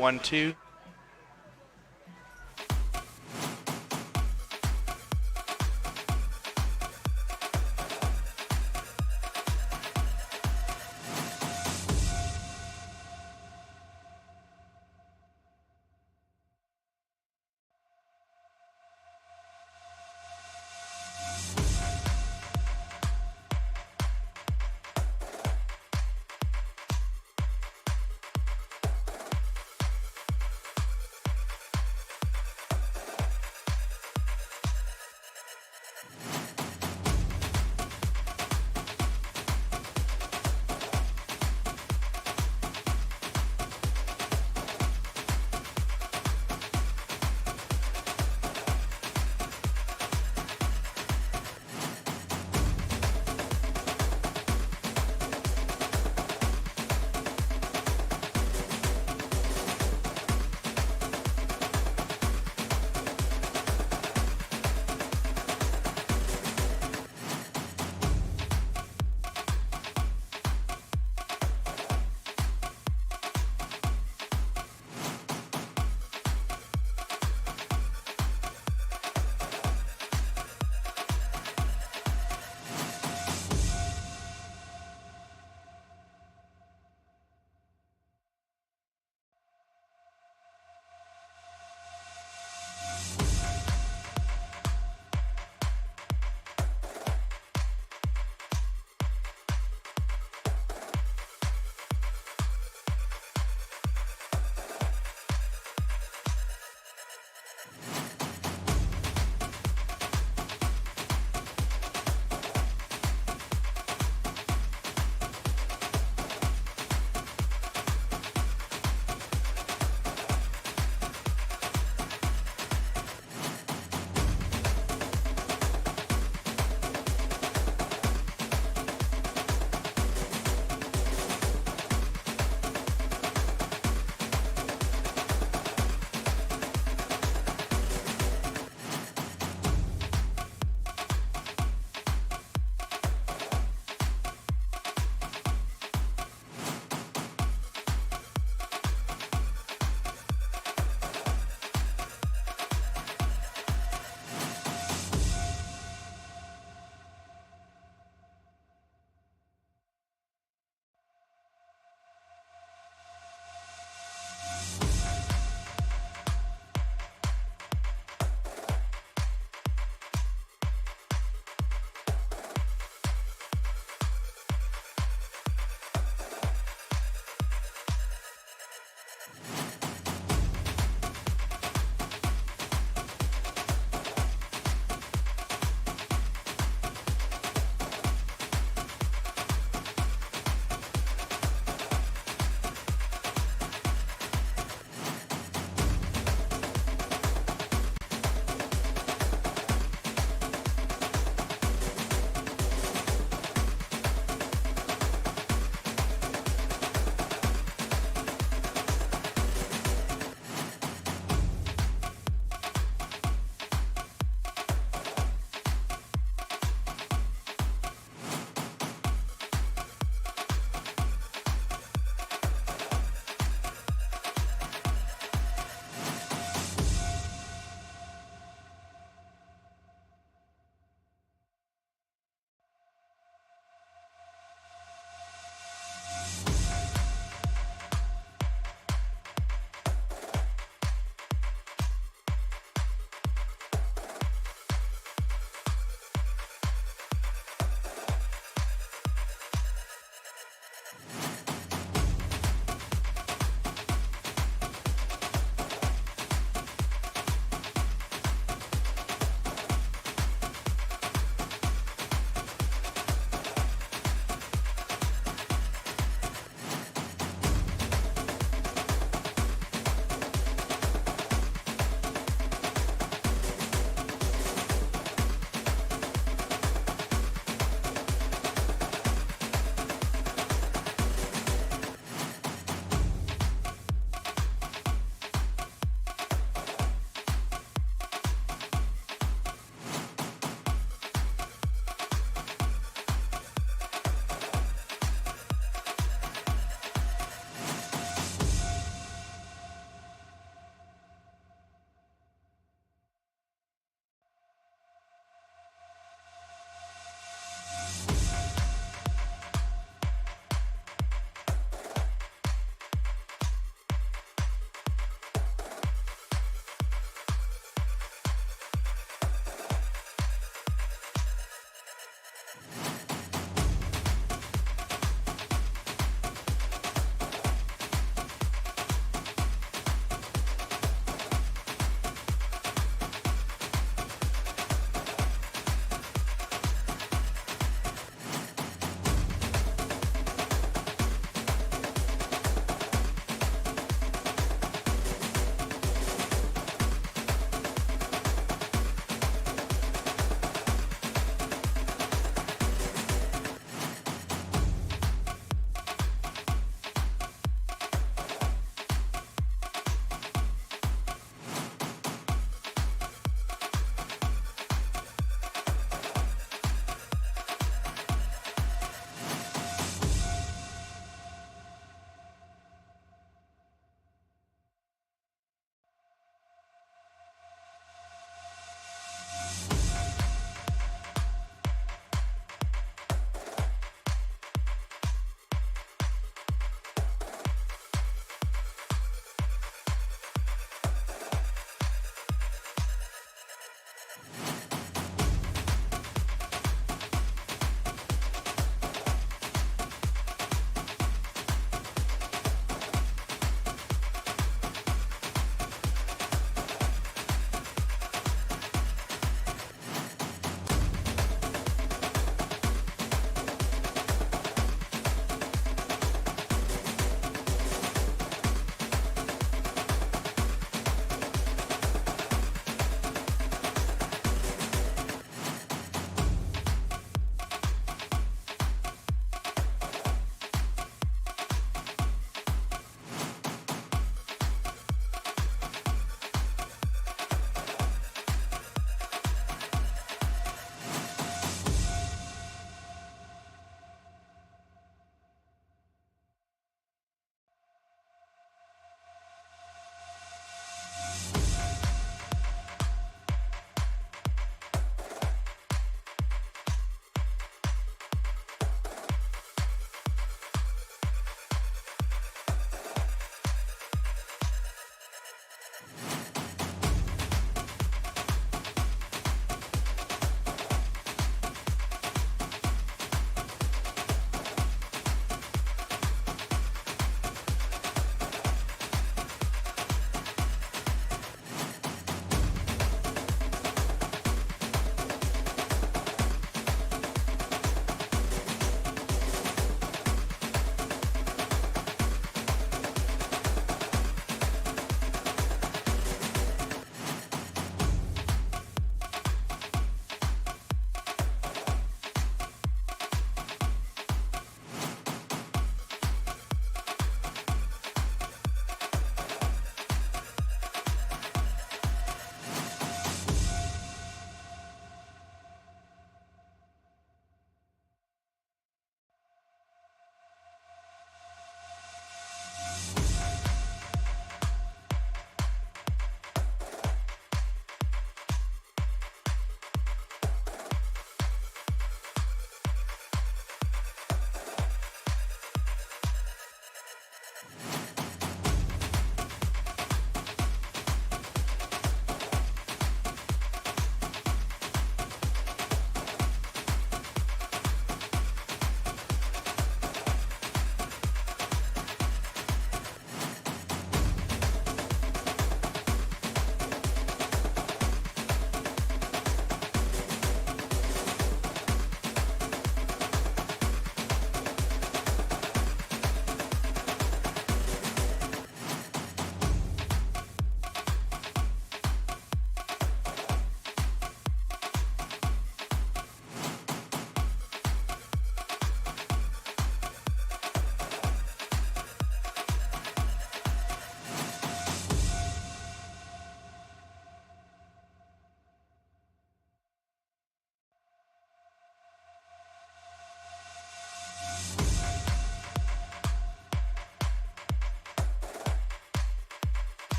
1-2.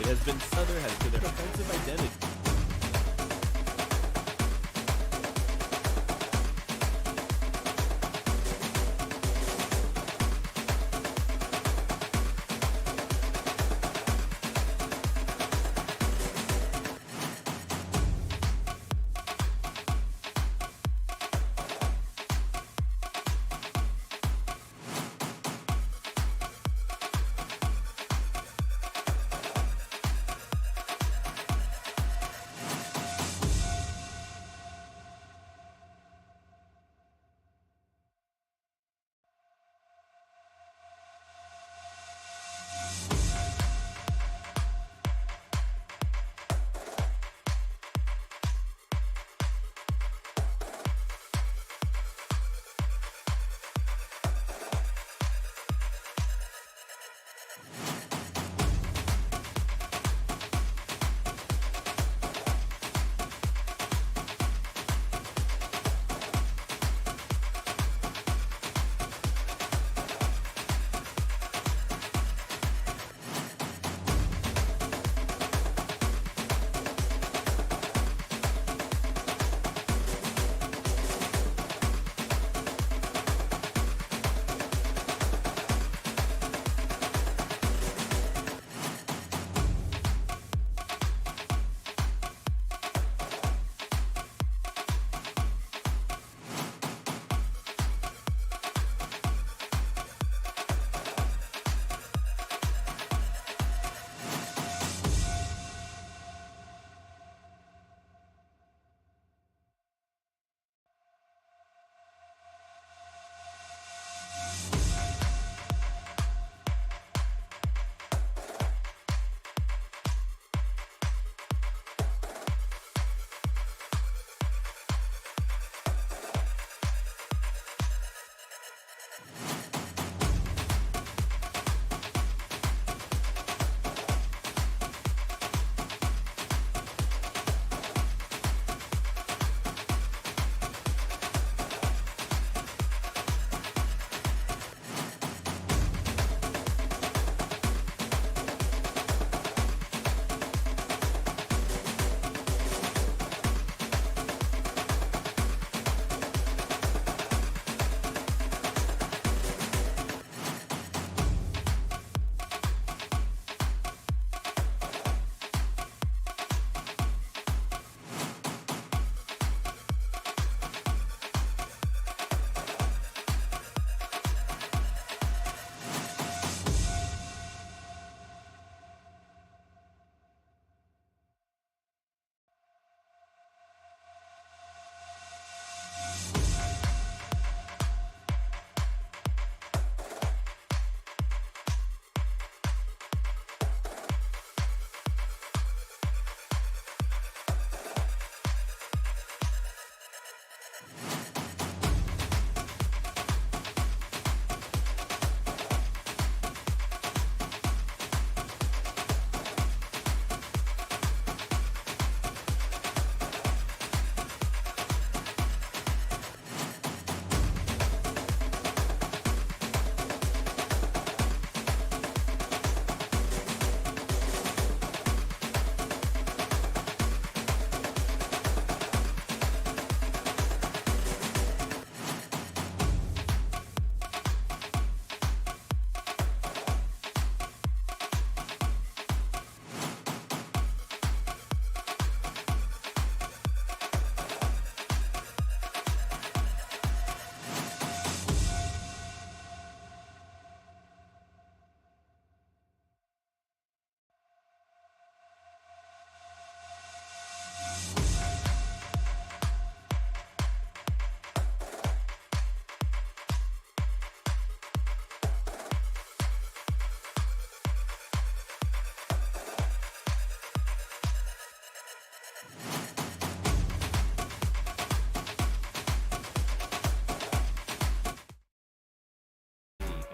It has been Southern has to their offensive identity.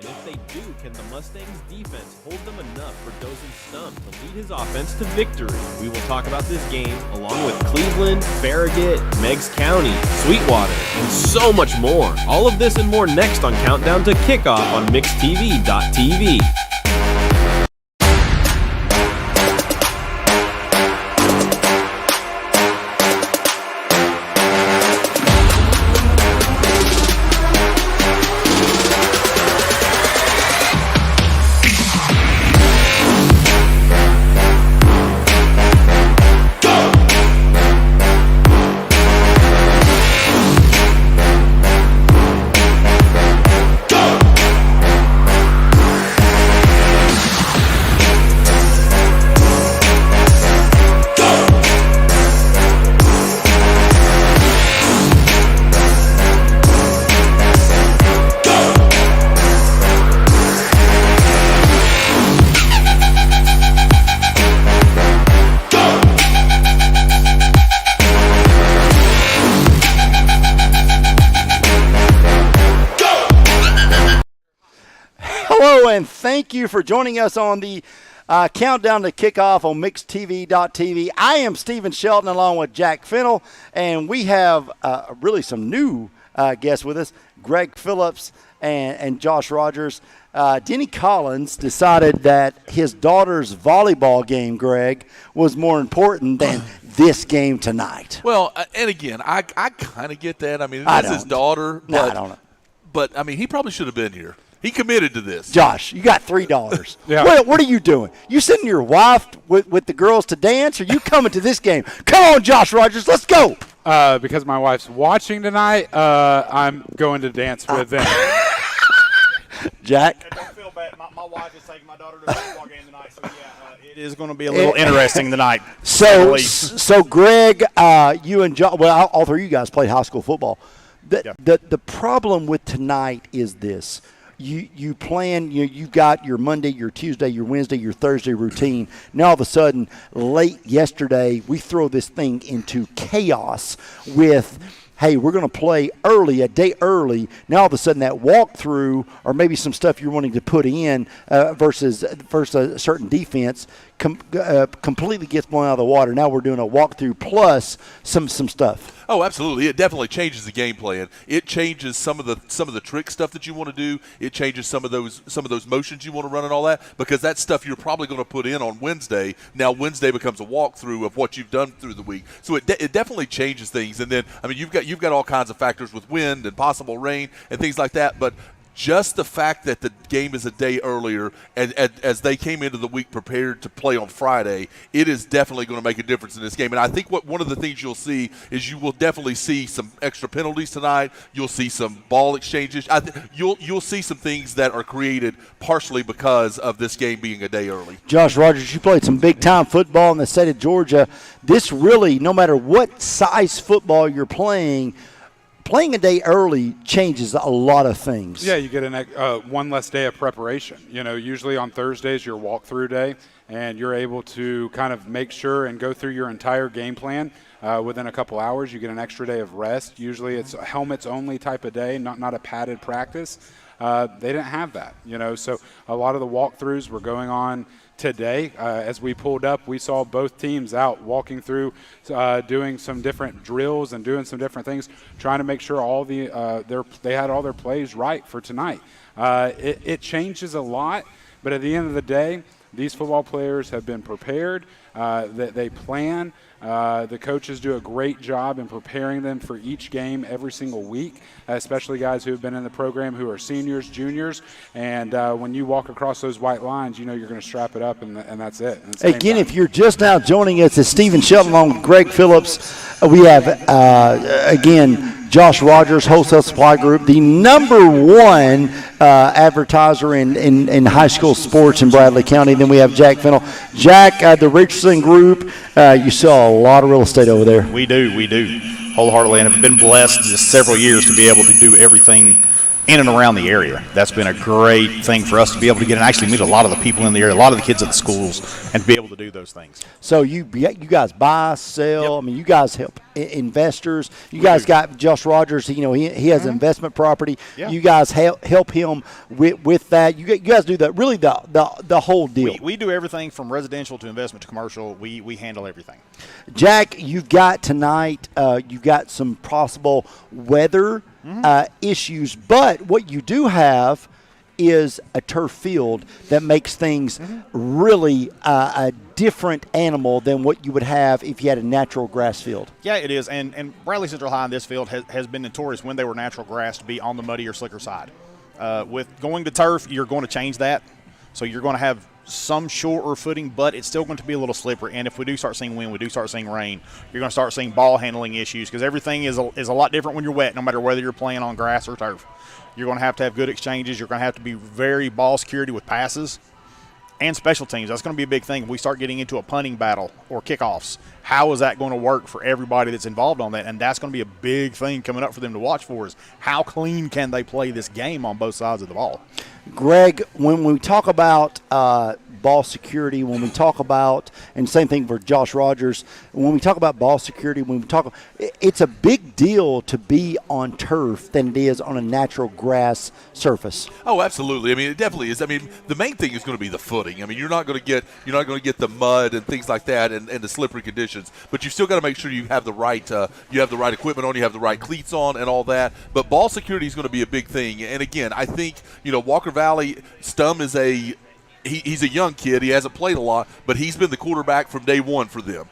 And if they do, can the Mustangs defense hold them enough for Dozen Stump to lead his offense to victory? We will talk about this game along with Cleveland, Farragut, Meigs County, Sweetwater, and so much more. All of this and more next on Countdown to Kickoff on MixedTV.tv. Hello, and thank you for joining us on the countdown to kickoff on mixedtv.tv. I am Stephen Shelton along with Jack Fennell, and we have really some new guests with us, Greg Phillips and Josh Rogers. Denny Collins decided that his daughter's volleyball game, Greg, was more important than this game tonight. Well, and again, I kind of get that. I mean, it's his daughter. No, I don't know. But, I mean, he probably should have been here. He committed to this. Josh, you got 3 daughters. Yeah. What are you doing? You sending your wife with the girls to dance, or you coming to this game? Come on, Josh Rogers, let's go. Because my wife's watching tonight, I'm going to dance with them. Jack? Don't feel bad. My wife is taking my daughter to a baseball game tonight, so yeah, it is going to be a little interesting tonight. So Greg, you and Josh, well, all 3 of you guys played high school football. The problem with tonight is this. You plan, you got your Monday, your Tuesday, your Wednesday, your Thursday routine. Now all of a sudden, late yesterday, we throw this thing into chaos with, hey, we're going to play early, a day early. Now all of a sudden that walkthrough or maybe some stuff you're wanting to put in versus a certain defense completely gets blown out of the water. Now we're doing a walkthrough plus some stuff. Oh, absolutely. It definitely changes the game plan. It changes some of the trick stuff that you want to do. It changes some of those motions you want to run and all that, because that's stuff you're probably going to put in on Wednesday. Now Wednesday becomes a walkthrough of what you've done through the week. So it definitely changes things. And then, I mean, you've got all kinds of factors with wind and possible rain and things like that, but just the fact that the game is a day earlier, and as they came into the week prepared to play on Friday, it is definitely going to make a difference in this game. And I think one of the things you'll see is you will definitely see some extra penalties tonight. You'll see some ball exchanges. You'll see some things that are created partially because of this game being a day early. Josh Rogers, you played some big-time football in the state of Georgia. This really, no matter what size football you're playing a day early changes a lot of things. Yeah, you get one less day of preparation. Usually on Thursdays, your walkthrough day, and you're able to kind of make sure and go through your entire game plan within a couple hours. You get an extra day of rest. Usually it's a helmets-only type of day, not a padded practice. They didn't have that, so a lot of the walkthroughs were going on today. As we pulled up, we saw both teams out walking through, doing some different drills and doing some different things, trying to make sure all they had all their plays right for tonight. It changes a lot, but at the end of the day, these football players have been prepared. They plan. The coaches do a great job in preparing them for each game every single week, especially guys who have been in the program who are seniors, juniors. And when you walk across those white lines, you're going to strap it up, and that's it. Again, if you're just now joining us, it's Stephen Shelton along with Greg Phillips. We have, again, Josh Rogers, Wholesale Supply Group, the #1 advertiser in high school sports in Bradley County. Then we have Jack Fennell. Jack, the Richardson Group, you saw a lot of real estate over there. We do wholeheartedly, and have been blessed just several years to be able to do everything in and around the area. That's been a great thing for us to be able to get and actually meet a lot of the people in the area, a lot of the kids at the schools, and be able to do those things. So you guys buy, sell. Yep. I mean, you guys help investors. You guys got Josh Rogers. He has investment property. Yeah. You guys help him with that. You guys do that. Really, the whole deal. We do everything from residential to investment to commercial. We handle everything. Jack, you've got tonight. You've got some possible weather issues, but what you do have is a turf field that makes things really a different animal than what you would have if you had a natural grass field. Yeah, it is. And Bradley Central High in this field has been notorious when they were natural grass to be on the muddy or slicker side. With going to turf, you're going to change that. So you're going to have some shorter footing, but it's still going to be a little slippery. And if we do start seeing wind, we do start seeing rain, you're going to start seeing ball handling issues, because everything is a lot different when you're wet, no matter whether you're playing on grass or turf. You're going to have good exchanges. You're going to have to be very ball security with passes and special teams. That's going to be a big thing. If we start getting into a punting battle or kickoffs, how is that going to work for everybody that's involved on that? And that's going to be a big thing coming up for them to watch for, is how clean can they play this game on both sides of the ball. Greg, when we talk about ball security, when we talk about, and same thing for Josh Rogers, when we talk about ball security, it's a big deal to be on turf than it is on a natural grass surface. Oh, absolutely. I mean, it definitely is. I mean, the main thing is going to be the footing. I mean, you're not going to get the mud and things like that and the slippery conditions, but you still got to make sure you have the right equipment on, you have the right cleats on, and all that. But ball security is going to be a big thing. And again, I think Walker Valley, Stum is he's a young kid. He hasn't played a lot, but he's been the quarterback from day one for them.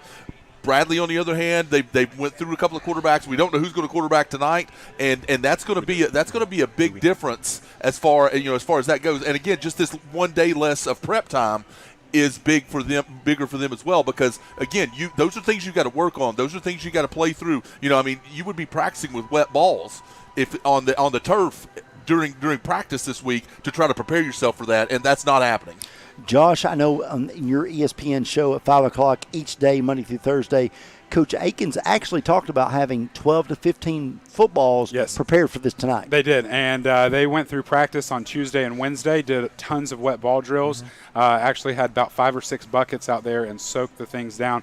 Bradley, on the other hand, they went through a couple of quarterbacks. We don't know who's going to quarterback tonight, and that's going to be a big difference as far as that goes. And again, just this 1 day less of prep time is bigger for them as well, because again, those are things you got to work on. Those are things you got to play through. I mean, you would be practicing with wet balls if on the turf during practice this week to try to prepare yourself for that, and that's not happening. Josh, I know in your ESPN show at 5 o'clock each day, Monday through Thursday, Coach Akins actually talked about having 12 to 15 footballs prepared for this tonight. They did, and they went through practice on Tuesday and Wednesday, did tons of wet ball drills, actually had about 5 or 6 buckets out there and soaked the things down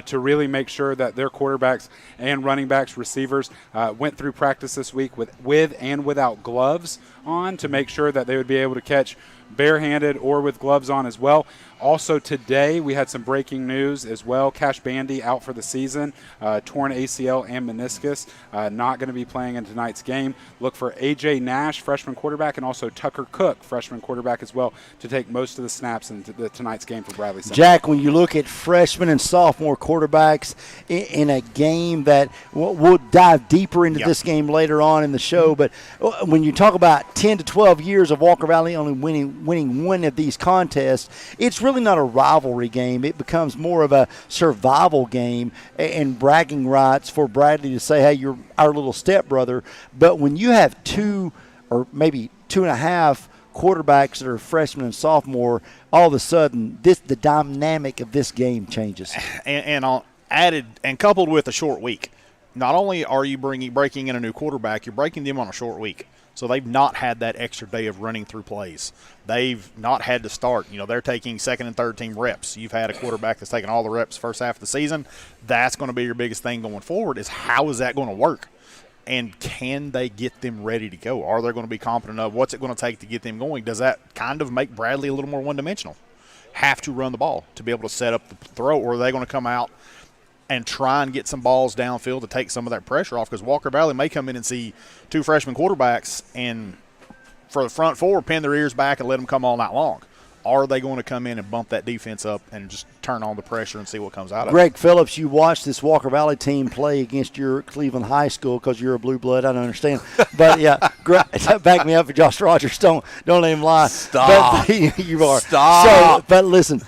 to really make sure that their quarterbacks and running backs, receivers, went through practice this week with and without gloves on to make sure that they would be able to catch barehanded or with gloves on as well. Also today, we had some breaking news as well. Cash Bandy out for the season, torn ACL and meniscus, not going to be playing in tonight's game. Look for A.J. Nash, freshman quarterback, and also Tucker Cook, freshman quarterback as well, to take most of the snaps in tonight's game for Bradley Central. Jack, when you look at freshman and sophomore quarterbacks in a game that we'll dive deeper into this game later on in the show, but when you talk about 10 to 12 years of Walker Valley only winning one of these contests, it's really not a rivalry game. It becomes more of a survival game and bragging rights for Bradley to say, hey, you're our little stepbrother. But when you have 2 or maybe 2.5 quarterbacks that are freshmen and sophomore, all of a sudden the dynamic of this game changes. And added and coupled with a short week, not only are you breaking in a new quarterback, you're breaking them on a short week. So they've not had that extra day of running through plays. They've not had to start. They're taking second and third team reps. You've had a quarterback that's taking all the reps first half of the season. That's going to be your biggest thing going forward, is how is that going to work? And can they get them ready to go? Are they going to be confident of what's it going to take to get them going? Does that kind of make Bradley a little more one-dimensional? Have to run the ball to be able to set up the throw, or are they going to come out and try and get some balls downfield to take some of that pressure off? Because Walker Valley may come in and see 2 freshman quarterbacks and for the front 4 pin their ears back and let them come all night long. Are they going to come in and bump that defense up and just turn on the pressure and see what comes out of it? Greg Phillips, you watched this Walker Valley team play against your Cleveland High School because you're a blue blood. I don't understand. But, yeah, back me up for Josh Rogers. Don't let him lie. Stop. But, you are. Stop. So, but listen,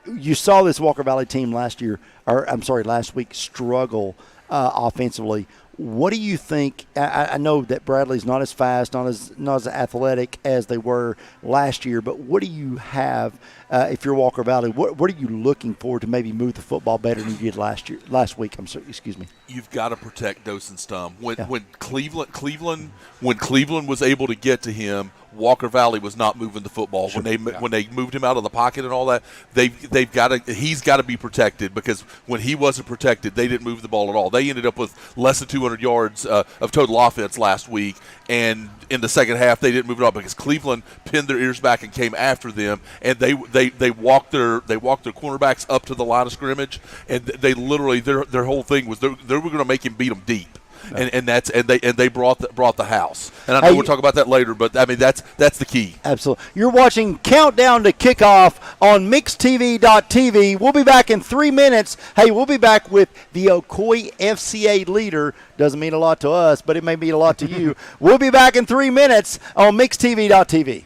you saw this Walker Valley team last week struggle offensively. What do you think? I know that Bradley's not as fast, not as athletic as they were last year, but what do you have if you're Walker Valley? What are you looking for to maybe move the football better than you did last week? Excuse me. You've got to protect Dawson Stum. When Cleveland was able to get to him, Walker Valley was not moving the football. Sure. When they moved him out of the pocket and all that, he's got to be protected, because when he wasn't protected, they didn't move the ball at all. They ended up with less than 200 yards of total offense last week, and in the second half they didn't move it all because Cleveland pinned their ears back and came after them, and they walked their cornerbacks up to the line of scrimmage, and they literally their whole thing was they were going to make him beat them deep. And they brought the house. And I know we'll talk about that later, but I mean that's the key. Absolutely. You're watching Countdown to Kickoff on MixedTV.tv. We'll be back in 3 minutes. Hey, we'll be back with the Ocoee FCA leader. Doesn't mean a lot to us, but it may mean a lot to you. We'll be back in 3 minutes on MixedTV.tv.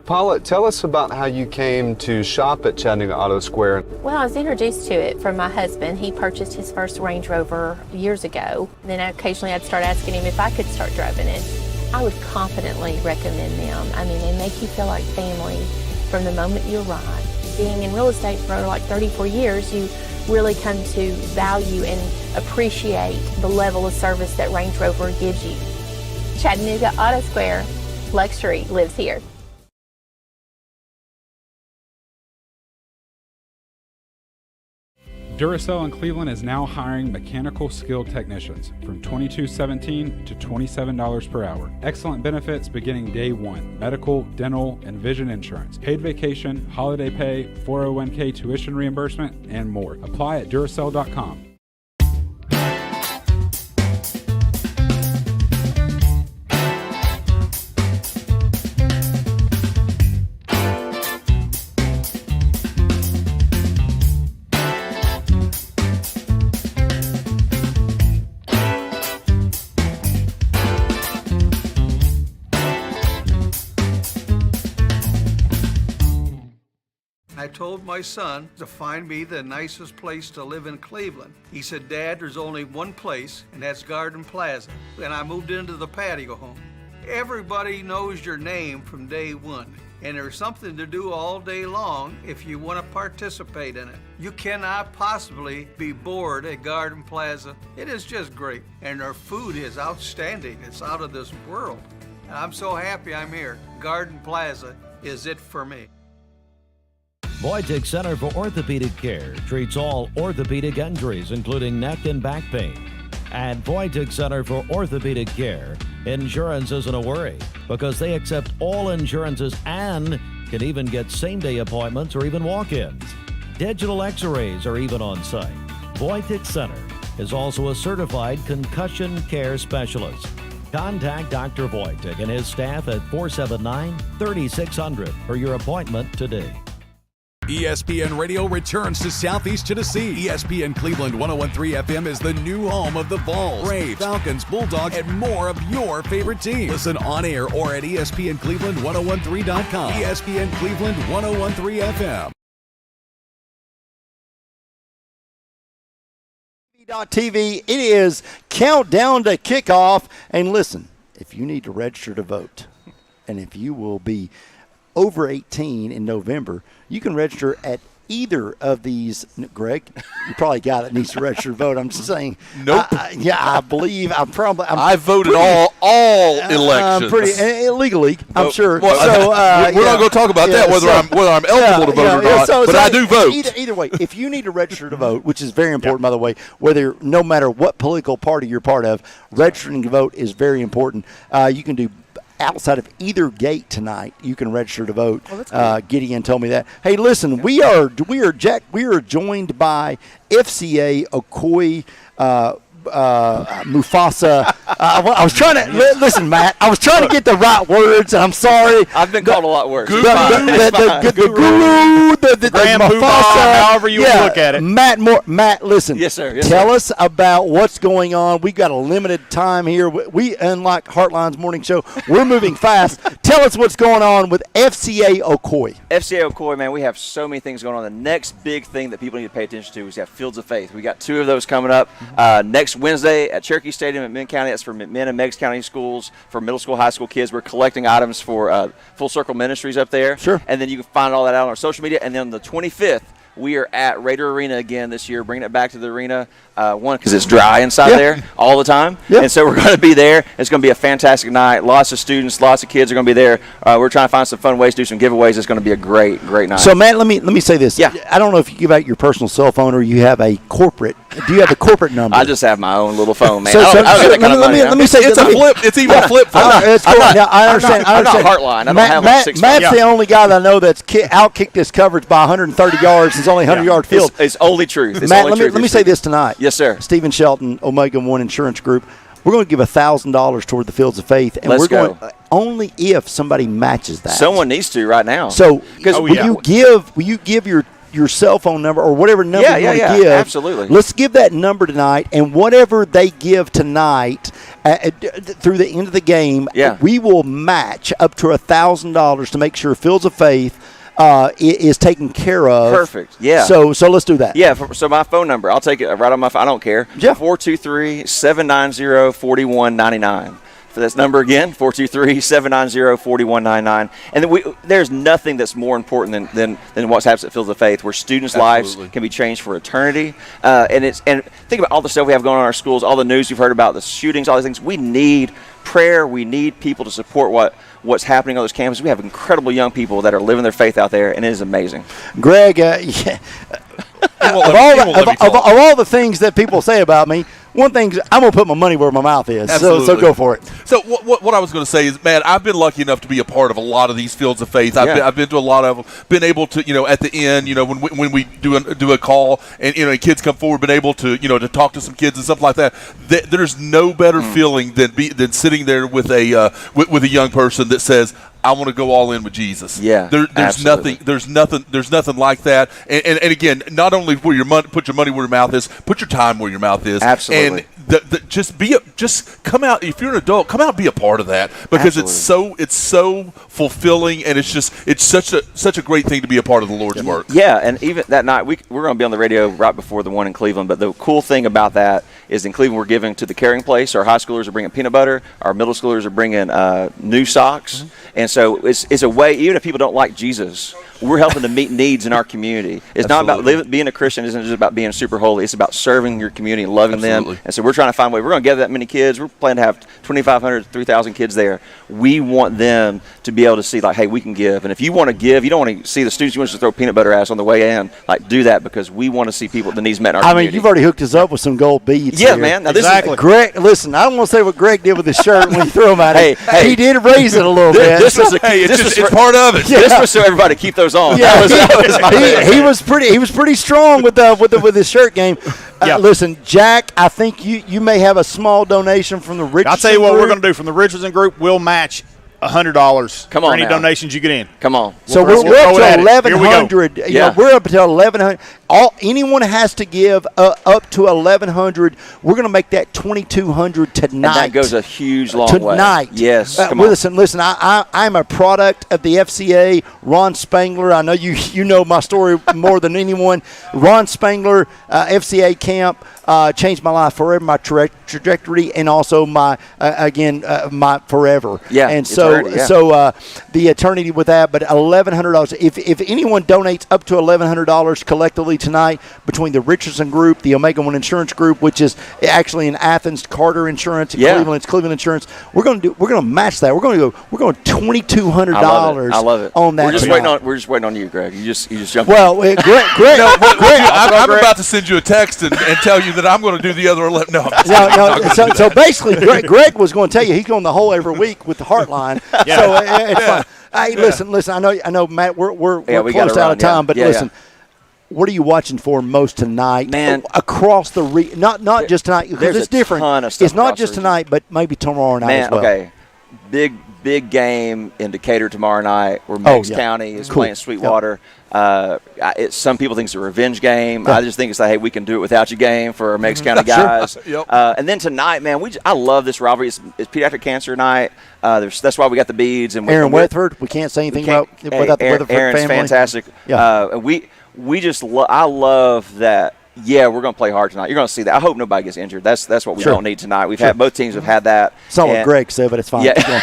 Paula, tell us about how you came to shop at Chattanooga Auto Square. Well, I was introduced to it from my husband. He purchased his first Range Rover years ago. Then occasionally I'd start asking him if I could start driving it. I would confidently recommend them. I mean, they make you feel like family from the moment you arrive. Being in real estate for like 34 years, you really come to value and appreciate the level of service that Range Rover gives you. Chattanooga Auto Square, luxury lives here. Duracell in Cleveland is now hiring mechanical skilled technicians from $22.17 to $27 per hour. Excellent benefits beginning day one: medical, dental, and vision insurance, paid vacation, holiday pay, 401k tuition reimbursement, and more. Apply at Duracell.com. I told my son to find me the nicest place to live in Cleveland. He said, "Dad, there's only one place, and that's Garden Plaza." And I moved into the patio home. Everybody knows your name from day one, and there's something to do all day long if you want to participate in it. You cannot possibly be bored at Garden Plaza. It is just great, and their food is outstanding. It's out of this world. And I'm so happy I'm here. Garden Plaza is it for me. Voitic Center for Orthopedic Care treats all orthopedic injuries, including neck and back pain. At Voitic Center for Orthopedic Care, insurance isn't a worry because they accept all insurances and can even get same-day appointments or even walk-ins. Digital x-rays are even on site. Voitic Center is also a certified concussion care specialist. Contact Dr. Voitic and his staff at 479-3600 for your appointment today. ESPN Radio returns to Southeast Tennessee. ESPN Cleveland 101.3 FM is the new home of the Vols, Braves, Falcons, Bulldogs, and more of your favorite teams. Listen on air or at ESPNCleveland1013.com. ESPN Cleveland 101.3 FM. TV. It is countdown to kickoff. And listen, if you need to register to vote, and if you will be over 18 in November, you can register at either of these. Greg, you probably got it, needs to register to vote. I'm just saying. Nope. I believe I voted all elections. Pretty illegally, I'm sure. Well, so we're not going to talk about that, whether I'm eligible to vote or not. But I do vote. Either way, if you need to register to vote, which is very important, by the way, no matter what political party you're part of, registering to vote is very important. You can do outside of either gate tonight. You can register to vote. Gideon told me that. Hey, listen, we are joined by FCA Ocoee Mufasa. I was trying to listen, Matt. I was trying to get the right words, and I'm sorry. I've been called a lot worse. The guru, the Mufasa, however you look at it. Matt, listen. Yes, sir. Tell us about what's going on. We've got a limited time here. We, unlike Heartline's morning show, we're moving fast. Tell us what's going on with FCA Ocoee. FCA Ocoee, man, we have so many things going on. The next big thing that people need to pay attention to is we have Fields of Faith. We got 2 of those coming up next Wednesday at Cherokee Stadium at Mint County. That's for McMinn and Meigs County schools, for middle school, high school kids. We're collecting items for Full Circle Ministries up there. Sure. And then you can find all that out on our social media. And then on the 25th, we are at Raider Arena again this year, bringing it back to the arena. One, because it's dry inside there all the time. And so we're going to be there. It's going to be a fantastic night. Lots of students, lots of kids are going to be there. We're trying to find some fun ways to do some giveaways. It's going to be a great night. So, Matt, let me say this. Yeah. I don't know if you give out your personal cell phone or you have a corporate. Do you have a corporate number? I just have my own little phone, man. Let me say it's a flip. It's even a flip phone. I understand. I'm not Heartline. I don't have like 6 Matt's the only guy that I know that's outkicked his coverage by 130 yards. It's only 100-yard field. It's only truth. Matt, let me say this tonight. Yes, sir. Stephen Shelton, Omega One Insurance Group. We're going to give $1,000 toward the Fields of Faith, and Let's go. Only if somebody matches that. Someone needs to right now. So, will you give your cell phone number or whatever number you want to give? Absolutely. Let's give that number tonight, and whatever they give tonight through the end of the game, we will match up to $1,000 to make sure Fields of Faith is taken care of. Perfect. Yeah. So let's do that. Yeah. So my phone number, I'll take it right on my phone. I don't care. Yeah. 423-790-4199. For this number again, 423-790-4199. And then there's nothing that's more important than what happens at Fields of Faith, where students' lives can be changed for eternity. And think about all the stuff we have going on in our schools, all the news you've heard about, the shootings, all these things. We need prayer. We need people to support what's happening on those campuses. We have incredible young people that are living their faith out there, and it is amazing. Greg, Of all the things that people say about me, one thing I'm going to put my money where my mouth is. So go for it. So what I was going to say is, man, I've been lucky enough to be a part of a lot of these fields of faith. I've been to a lot of them. Been able to, at the end, when we do a call and and kids come forward, been able to to talk to some kids and stuff like that. There's no better feeling than sitting there with a young person that says, I want to go all in with Jesus. Yeah, there's nothing like that. And again, not only put your money where your mouth is, put your time where your mouth is. Absolutely. And just come out. If you're an adult, come out and be a part of that, because it's so fulfilling, and it's such a great thing to be a part of the Lord's work. Yeah, and even that night we're going to be on the radio right before the one in Cleveland. But the cool thing about that is in Cleveland we're giving to the Caring Place. Our high schoolers are bringing peanut butter. Our middle schoolers are bringing new socks, and so it's a way. Even if people don't like Jesus, we're helping to meet needs in our community. It's not about being a Christian. Isn't just about being super holy. It's about serving your community and loving them. And so we're trying to find a way. We're going to gather that many kids. We're planning to have 2,500, 3,000 kids there. We want them to be able to see, like, hey, we can give. And if you want to give, you don't want to see the students. You want to throw peanut butter ass on the way in. Like, do that, because we want to see the needs met in our community. I mean, you've already hooked us up with some gold beads. Yeah, here. man. Now, exactly. Greg, listen, I don't want to say what Greg did with his shirt when he threw them at him. Hey, he did raise it a little bit. It's part of it. Yeah. This was so everybody keep those on. Yeah. He was pretty strong with his shirt game. Listen, Jack, I think you may have a small donation from the Richardson I'll tell you what group. we're going to do from the Richardson group. We'll match $100 Come on for any now. donations you get in. Come on. So we're up to 1,100. Yeah. We're up to 1,100. Anyone has to give up to 1,100. We're going to make that 2,200 tonight. And that goes a huge long way. Tonight. Yes. Listen. I'm a product of the FCA. Ron Spangler. I know you know my story more than anyone. Ron Spangler, FCA camp. Changed my life forever, my trajectory, and also my forever. Yeah, and so the eternity with that. But $1,100. If anyone donates up to $1,100 collectively tonight between the Richardson Group, the Omega One Insurance Group, which is actually in Athens, Carter Insurance, and Cleveland, it's Cleveland Insurance. We're going to match that. We're going $2,200. I love it. On that. We're just waiting on you, Greg. You just jumped. Well, Greg. I'm about to send you a text and tell you that I'm going to do the other 11. No. So basically, Greg was going to tell you he's going the whole every week with the Heartline. So it's fun. Hey, listen. I know, Matt. We're close out of time, but listen. What are you watching for most tonight? Man, across the not just tonight, because it's different. Ton of stuff. It's not just tonight, but maybe tomorrow night as well. Okay. Big game in Decatur tomorrow night, where Meigs County is playing Sweetwater. Some people think it's a revenge game. I just think it's like, hey, we can do it without you game for our Meigs County guys. And then tonight, man, I love this rivalry. It's pediatric cancer night. That's why we got the beads. And Aaron Weatherford, we can't say anything without the Weatherford Aaron's family. Fantastic. Yeah. I love that. Yeah, we're going to play hard tonight. You're going to see that. I hope nobody gets injured. That's what we don't need tonight. We've had both teams have had that. It's not what Greg said, but it's fine. Yeah.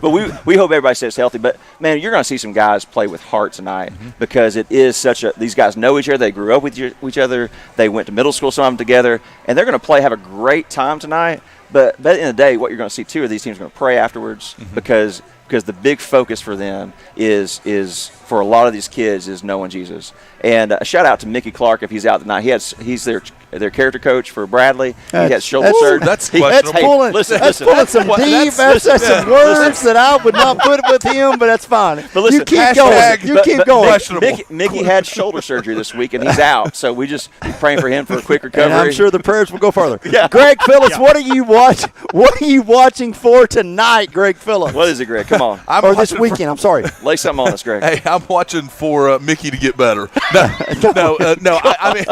But we hope everybody stays healthy. But, man, you're going to see some guys play with heart tonight because it is these guys know each other. They grew up with each other. They went to middle school, some of them together. And they're going to have a great time tonight. But at the end of the day, what you're going to see, too, are these teams going to pray afterwards because the big focus for them is for a lot of these kids is knowing Jesus. And a shout out to Mickey Clark if he's out tonight. He's their character coach for Bradley. He has shoulder surgery. That's questionable. That's pulling some deep. That's some words that I would not put with him, but that's fine. But listen, you keep going. You keep going. Mickey had shoulder surgery this week, and he's out. So we just be praying for him for a quick recovery. And I'm sure the prayers will go further. Yeah. Greg Phillips, what are you watching? What are you watching for tonight, Greg Phillips? What is it, Greg? Come on. Or this weekend? I'm sorry. Lay something on us, Greg. Hey, I'm watching for Mickey to get better. No. I mean,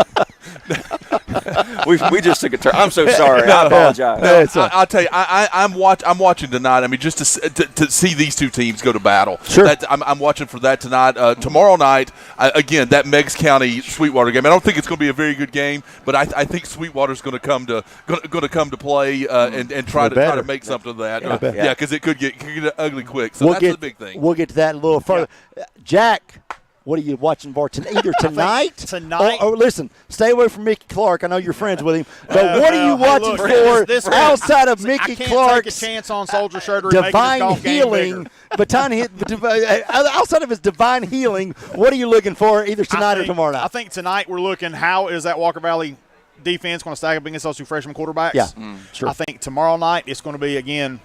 we just took a turn. I'm so sorry. I apologize. I'll tell you, I'm watching tonight. I mean, just to see these two teams go to battle. Sure. I'm watching for that tonight. Tomorrow night, again, that Meigs County Sweetwater game. I don't think it's going to be a very good game, but I think Sweetwater's going to come to play and try to make something of that. Because it could get ugly quick. So that's the big thing. We'll get to that a little further. Jack, What are you watching for either tonight? Tonight. Or listen, stay away from Mickey Clark. I know you're friends with him. But what are you watching for outside of Mickey Clark's take a chance on Soldier Schroeder divine healing? Outside of his divine healing, what are you looking for either tonight or tomorrow night? I think tonight we're looking, how is that Walker Valley defense going to stack up against those two freshman quarterbacks? Yeah, sure. I think tomorrow night it's going to be, again,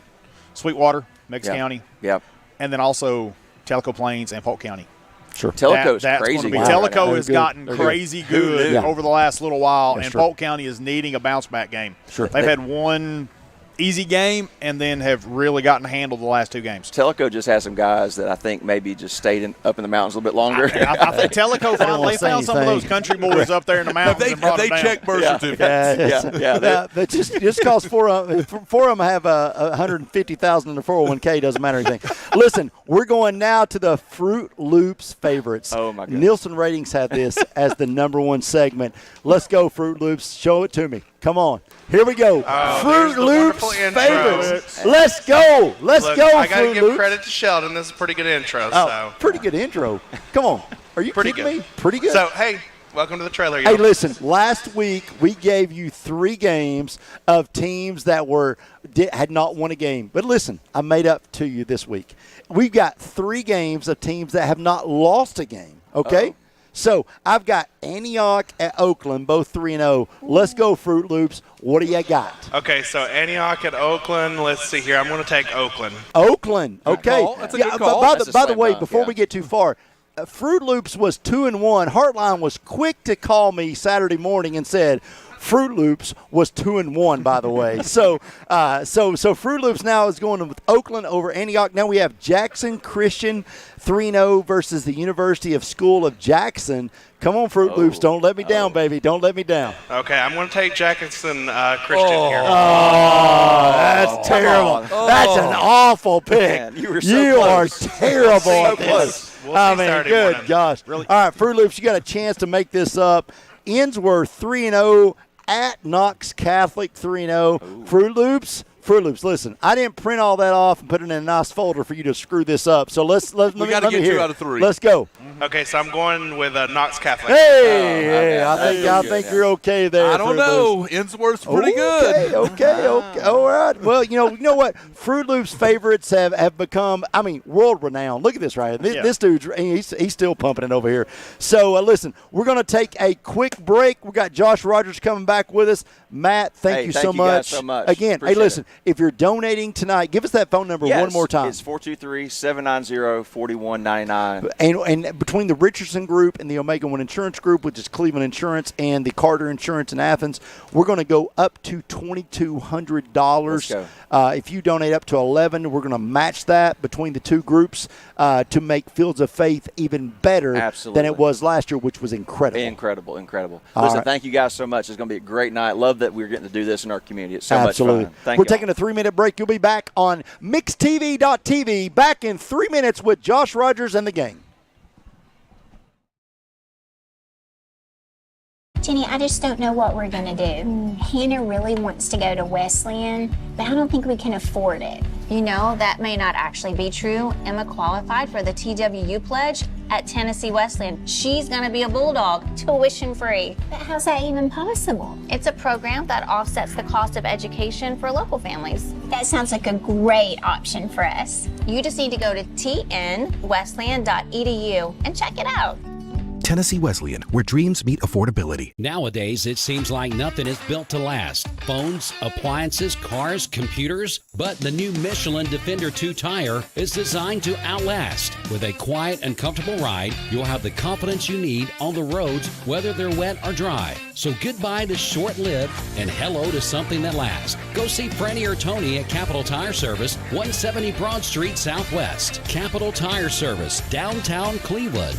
Sweetwater, Meigs County, and then also Tellico Plains and Polk County. Sure. Tellico's that's crazy. Going to be, Tellico has gotten crazy good over the last little while, and Polk County is needing a bounce-back game. Sure. They've had one easy game and then have really gotten to handle the last two games. Tellico just has some guys that I think maybe just stayed up in the mountains a little bit longer. I think Tellico finally found some of those country boys up there in the mountains and brought them down. Check birth certificates. But just because four of them have 150,000 in their 401k doesn't matter anything. Listen, we're going now to the Fruit Loops favorites. Oh my goodness. Nielsen ratings have this as the number one segment. Let's go, Fruit Loops. Show it to me. Come on. Here we go. Fruit Loops favorites. Let's go. Let's go, I got to Fruit give Loops. credit to Sheldon. This is a pretty good intro. Pretty good intro. Come on. Are you Pretty kidding good. me? Pretty good. So, hey, welcome to the trailer. Hey, listen, last week we gave you 3 games of teams that had not won a game. But listen, I made up to you this week. We've got 3 games of teams that have not lost a game, okay? Uh-oh. So I've got Antioch at Oakland, both 3-0. Let's go, Fruit Loops. What do you got? Okay, so Antioch at Oakland. Let's see here. I'm going to take Oakland. Oakland, okay. That's a good call. By the way, before we get too far, Fruit Loops was 2-1. Heartline was quick to call me Saturday morning and said Fruit Loops was 2-1, by the way. So Fruit Loops now is going with Oakland over Antioch. Now we have Jackson Christian 3-0 versus the University of School of Jackson. Come on, Fruit Loops. Don't let me down, baby. Don't let me down. Okay, I'm going to take Jackson Christian here. Oh, that's terrible. That's an awful pick. Man, you were so close. Are terrible at this. We'll I see mean, Saturday good morning. gosh. Really? All right, Fruit Loops, you got a chance to make this up. Ensworth 3-0 at Knox Catholic 3-0. Fruit Loops, listen, I didn't print all that off and put it in a nice folder for you to screw this up. So let me got to get hear 2 it. out of 3. Let's go. Okay, so I'm going with Knox Catholic. Hey, I think you're okay there. I don't Fruit know. Loops. Ensworth's pretty good. Okay. All right. Well, you know what? Fruit Loops favorites have become, world renowned. Look at this right here. This dude's he's still pumping it over here. So listen, we're going to take a quick break. We got Josh Rogers coming back with us. Matt, thank you so much. Guys so much. Again, Appreciate listen, if you're donating tonight, give us that phone number one more time. It's 423-790-4199. And between the Richardson Group and the Omega One Insurance Group, which is Cleveland Insurance, and the Carter Insurance in Athens, we're going to go up to $2,200. Let's go. If you donate up to 11, we're going to match that between the two groups to make Fields of Faith even better than it was last year, which was incredible. Incredible. Listen, thank you guys so much. It's going to be a great night. Love that we're getting to do this in our community. It's so much fun. Thank you. We're taking a 3-minute break. You'll be back on MixTV.tv back in 3 minutes with Josh Rogers and the gang. Jenny, I just don't know what we're going to do. Hannah really wants to go to Wesleyan, but I don't think we can afford it. You know, that may not actually be true. Emma qualified for the TWU pledge at Tennessee Wesleyan. She's going to be a Bulldog, tuition free. But how's that even possible? It's a program that offsets the cost of education for local families. That sounds like a great option for us. You just need to go to tnwesleyan.edu and check it out. Tennessee Wesleyan, where dreams meet affordability. Nowadays, it seems like nothing is built to last. Phones, appliances, cars, computers. But the new Michelin Defender 2 tire is designed to outlast. With a quiet and comfortable ride, you'll have the confidence you need on the roads, whether they're wet or dry. So goodbye to short-lived and hello to something that lasts. Go see Franny or Tony at Capital Tire Service, 170 Broad Street Southwest. Capital Tire Service, downtown Cleveland.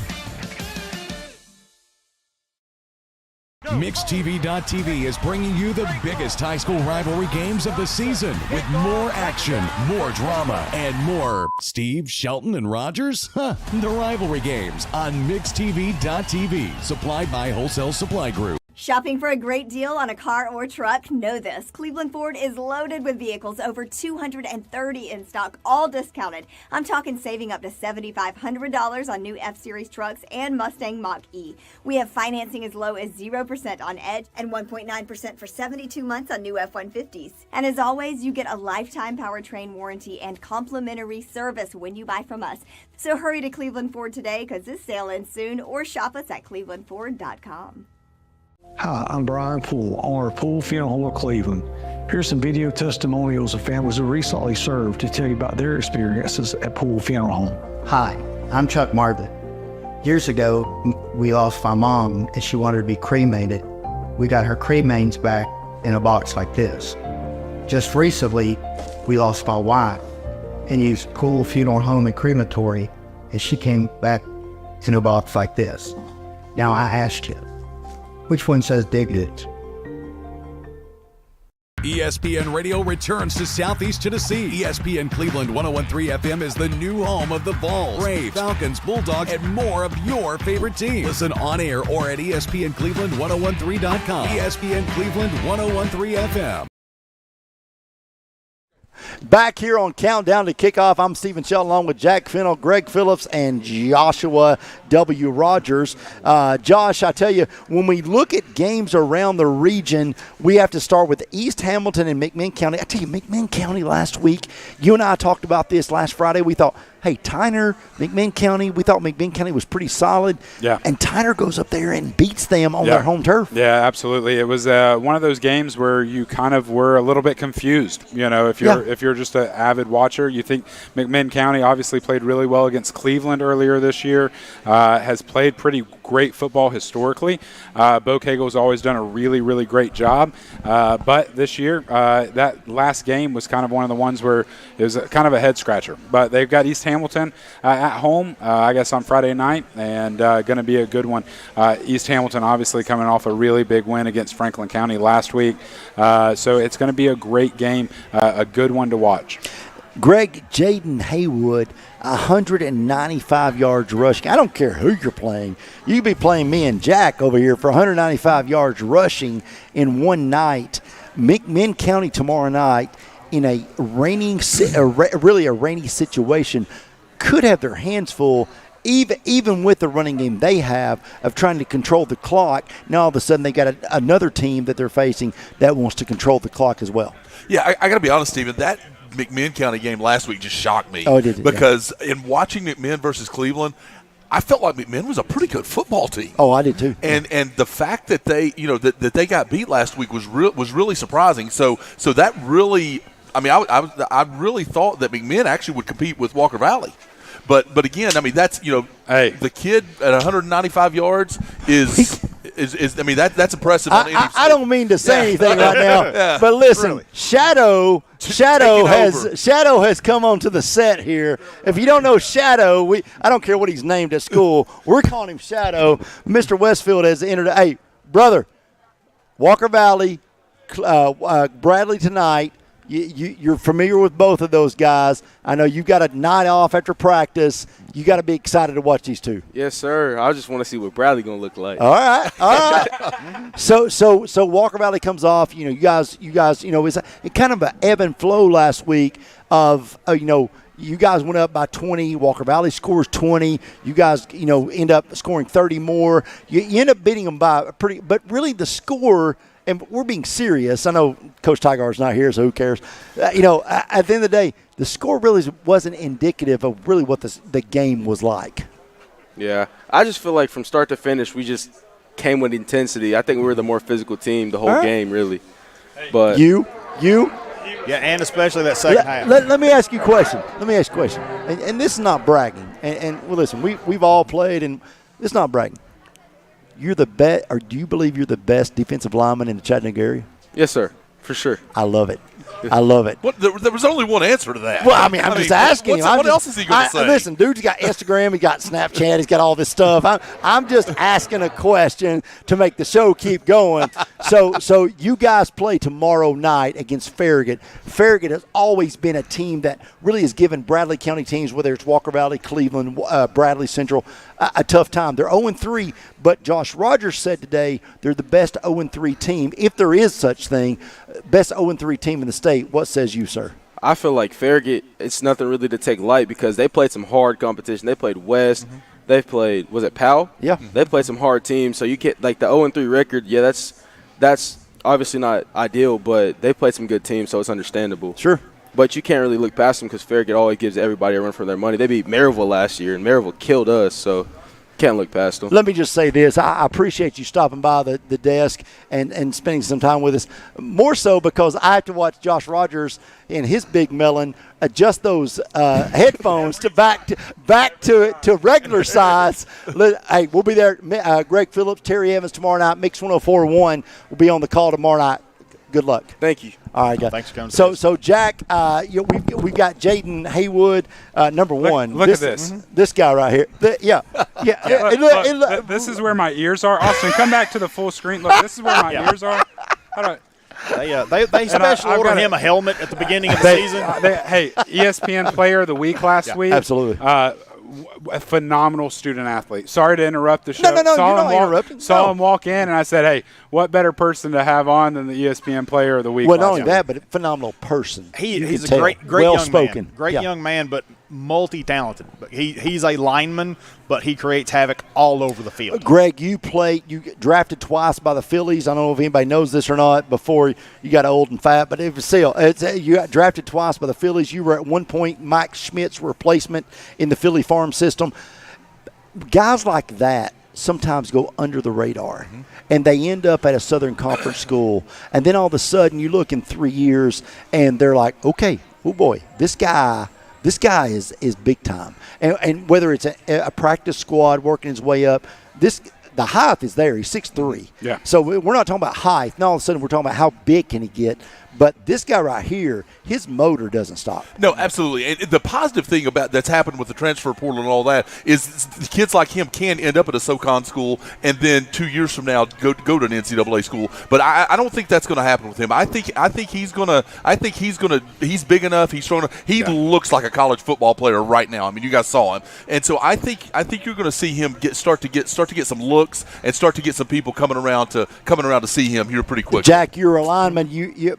MixTV.tv is bringing you the biggest high school rivalry games of the season with more action, more drama, and more Steve, Shelton, and Rogers? The rivalry games on MixTV.tv, supplied by Wholesale Supply Group. Shopping for a great deal on a car or truck? Know this. Cleveland Ford is loaded with vehicles, over 230 in stock, all discounted. I'm talking saving up to $7,500 on new F-Series trucks and Mustang Mach-E. We have financing as low as 0% on Edge and 1.9% for 72 months on new F-150s. And as always, you get a lifetime powertrain warranty and complimentary service when you buy from us. So hurry to Cleveland Ford today because this sale ends soon, or shop us at clevelandford.com. Hi, I'm Brian Poole, owner of Poole Funeral Home of Cleveland. Here's some video testimonials of families who recently served to tell you about their experiences at Poole Funeral Home. Hi, I'm Chuck Marvin. Years ago, we lost my mom and she wanted to be cremated. We got her cremains back in a box like this. Just recently, we lost my wife and used Poole Funeral Home and Crematory, and she came back in a box like this. Now I asked you, which one says dignity? ESPN Radio returns to Southeast Tennessee. ESPN Cleveland 101.3 FM is the new home of the Vols, Braves, Falcons, Bulldogs, and more of your favorite teams. Listen on air or at ESPNCleveland1013.com. ESPN Cleveland 101.3 FM. Back here on Countdown to Kickoff, I'm Stephen Shelton along with Jack Fennell, Greg Phillips, and Joshua W. Rogers. Josh, I tell you, when we look at games around the region, we have to start with East Hamilton and McMinn County. I tell you, McMinn County last week, you and I talked about this last Friday. We thought, hey, Tyner, McMinn County, we thought McMinn County was pretty solid. Yeah. And Tyner goes up there and beats them on their home turf. Yeah, absolutely. It was one of those games where you kind of were a little bit confused. You know, if you're just an avid watcher, you think McMinn County obviously played really well against Cleveland earlier this year, has played pretty great football historically. Bo Cagel's always done a really, really great job. But this year, that last game was kind of one of the ones where it was kind of a head scratcher. But they've got East Hamilton at home, I guess, on Friday night, and going to be a good one. East Hamilton obviously coming off a really big win against Franklin County last week. So it's going to be a great game, a good one to watch. Greg, Jaden Haywood, 195 yards rushing. I don't care who you're playing. You could be playing me and Jack over here for 195 yards rushing in one night. McMinn County tomorrow night in a rainy situation could have their hands full, even with the running game they have of trying to control the clock. Now all of a sudden they got another team that they're facing that wants to control the clock as well. Yeah, I got to be honest, Stephen, that McMinn County game last week just shocked me. Oh, it did. Because in watching McMinn versus Cleveland, I felt like McMinn was a pretty good football team. Oh, I did too. And the fact that they, that they got beat last week was really surprising. So that really, I mean, I really thought that McMinn actually would compete with Walker Valley. But again, I mean, that's, the kid at 195 yards is I mean, that's impressive on any I don't mean to say anything right now, but listen, really. Shadow has come onto the set here. If you don't know Shadow, I don't care what he's named at school. We're calling him Shadow. Mr. Westfield has entered. Hey, brother, Walker Valley, Bradley tonight. You're familiar with both of those guys. I know you've got a night off after practice. You got to be excited to watch these two. Yes, sir. I just want to see what Bradley going to look like. All right. So Walker Valley comes off. You guys. It's kind of an ebb and flow last week of you guys went up by 20. Walker Valley scores 20. You guys end up scoring 30 more. You end up beating them by but really the score. And we're being serious. I know Coach Tygar's not here, so who cares? At the end of the day, the score really wasn't indicative of really what the game was like. Yeah. I just feel like from start to finish, we just came with intensity. I think we were the more physical team the whole game, really. But You? Yeah, and especially that second half. Let me ask you a question. And this is not bragging. And well, listen, we've all played, and this is not bragging. You're the best, or do you believe you're the best defensive lineman in the Chattanooga area? Yes, sir, for sure. I love it. I love it. There was only one answer to that. Well, I'm just asking him. What else is he going to say? Listen, dude's got Instagram, he got Snapchat, he's got all this stuff. I'm just asking a question to make the show keep going. So you guys play tomorrow night against Farragut. Farragut has always been a team that really has given Bradley County teams, whether it's Walker Valley, Cleveland, Bradley Central, a tough time. They're 0-3, but Josh Rogers said today they're the best 0-3 team, if there is such thing, best 0-3 team in the state. What says you, sir? I feel like Farragut, it's nothing really to take light because they played some hard competition. They played West. Mm-hmm. They played, was it Powell? Yeah. They played some hard teams. So you can't, like the 0-3 record, yeah, that's obviously not ideal, but they played some good teams, so it's understandable. Sure. But you can't really look past them because Farragut always gives everybody a run for their money. They beat Maryville last year, and Maryville killed us, so can't look past them. Let me just say this. I appreciate you stopping by the desk and spending some time with us, more so because I have to watch Josh Rogers and his big melon adjust those headphones to back to regular size. Hey, we'll be there. Greg Phillips, Terry Evans tomorrow night. Mix 104.1 will be on the call tomorrow night. Good luck. Thank you. All right, guys. Thanks for coming. So Jack, we've got Jaden Haywood, number one. Look at this. This guy right here. Look, this is where my ears are. Austin, come back to the full screen. Look, this is where my ears are. How do I? They special ordered him a helmet at the beginning of the season. Hey, ESPN Player of the Week last week. Absolutely. A phenomenal student athlete. Sorry to interrupt the show. No, you're not interrupting. Saw him walk in, and I said, hey, what better person to have on than the ESPN Player of the Week? Well, not only that, but a phenomenal person. He's a great well-spoken. young man. Great young man, but multi-talented. He's a lineman, but he creates havoc all over the field. Greg, you drafted twice by the Phillies. I don't know if anybody knows this or not before you got old and fat, but you got drafted twice by the Phillies. You were at one point Mike Schmidt's replacement in the Philly farm system. Guys like that sometimes go under the radar, and they end up at a Southern Conference school, and then all of a sudden you look in 3 years, and they're like, okay, oh boy, this guy is big time. And whether it's a practice squad working his way up, the height is there. He's 6'3". Yeah. So we're not talking about height. Now all of a sudden we're talking about how big can he get. But this guy right here, his motor doesn't stop. No, absolutely. And the positive thing about that's happened with the transfer portal and all that is kids like him can end up at a SoCon school and then 2 years from now go to an NCAA school. But I don't think that's going to happen with him. I think he's big enough. He's strong enough. He looks like a college football player right now. I mean, you guys saw him, and so I think you're going to see him start to get some looks and start to get some people coming around to see him here pretty quick. Jack, you're a lineman.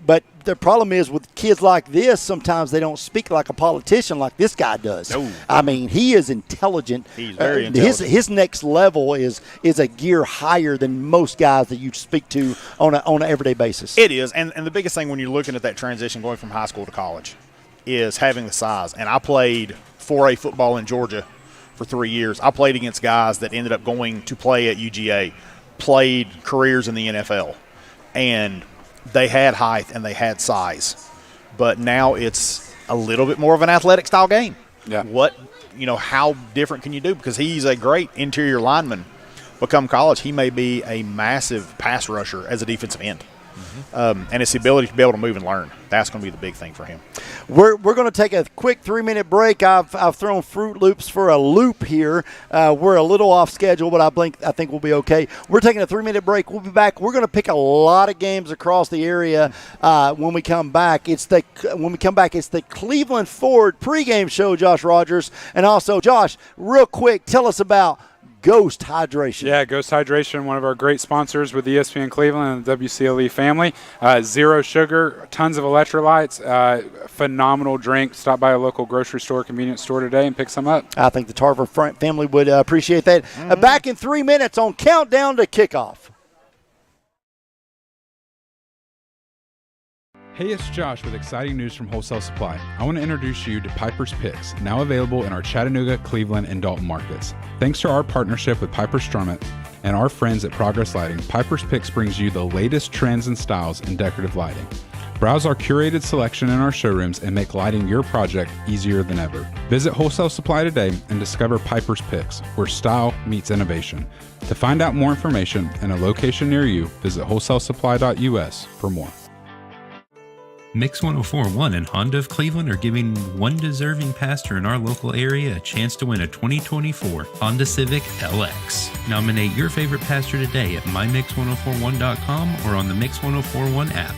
But the problem is with kids like this, sometimes they don't speak like a politician like this guy does. No. I mean, he is intelligent. He's very intelligent. His next level is a gear higher than most guys that you speak to on an everyday basis. It is, and the biggest thing when you're looking at that transition going from high school to college is having the size. And I played 4A football in Georgia for 3 years. I played against guys that ended up going to play at UGA, played careers in the NFL, and they had height and they had size, but now it's a little bit more of an athletic style game. Yeah. How different can you do? Because he's a great interior lineman. Become college, he may be a massive pass rusher as a defensive end. And it's the ability to be able to move and learn. That's going to be the big thing for him. We're going to take a quick 3-minute break. I've thrown Fruit Loops for a loop here. We're a little off schedule, but I think we'll be okay. We're taking a 3-minute break. We'll be back. We're going to pick a lot of games across the area when we come back. It's the Cleveland Ford pregame show, Josh Rogers. And also, Josh, real quick, tell us about Ghost Hydration. Yeah, Ghost Hydration, one of our great sponsors with ESPN Cleveland and the WCLE family. Zero sugar, tons of electrolytes, phenomenal drink. Stop by a local grocery store, convenience store today and pick some up. I think the Tarver family would appreciate that. Back in 3 minutes on Countdown to Kickoff. Hey, it's Josh with exciting news from Wholesale Supply. I want to introduce you to Piper's Picks, now available in our Chattanooga, Cleveland, and Dalton markets. Thanks to our partnership with Piper Strummett and our friends at Progress Lighting, Piper's Picks brings you the latest trends and styles in decorative lighting. Browse our curated selection in our showrooms and make lighting your project easier than ever. Visit Wholesale Supply today and discover Piper's Picks, where style meets innovation. To find out more information and a location near you, visit wholesalesupply.us for more. Mix 1041 and Honda of Cleveland are giving one deserving pastor in our local area a chance to win a 2024 Honda Civic LX. Nominate your favorite pastor today at mymix1041.com or on the Mix 1041 app.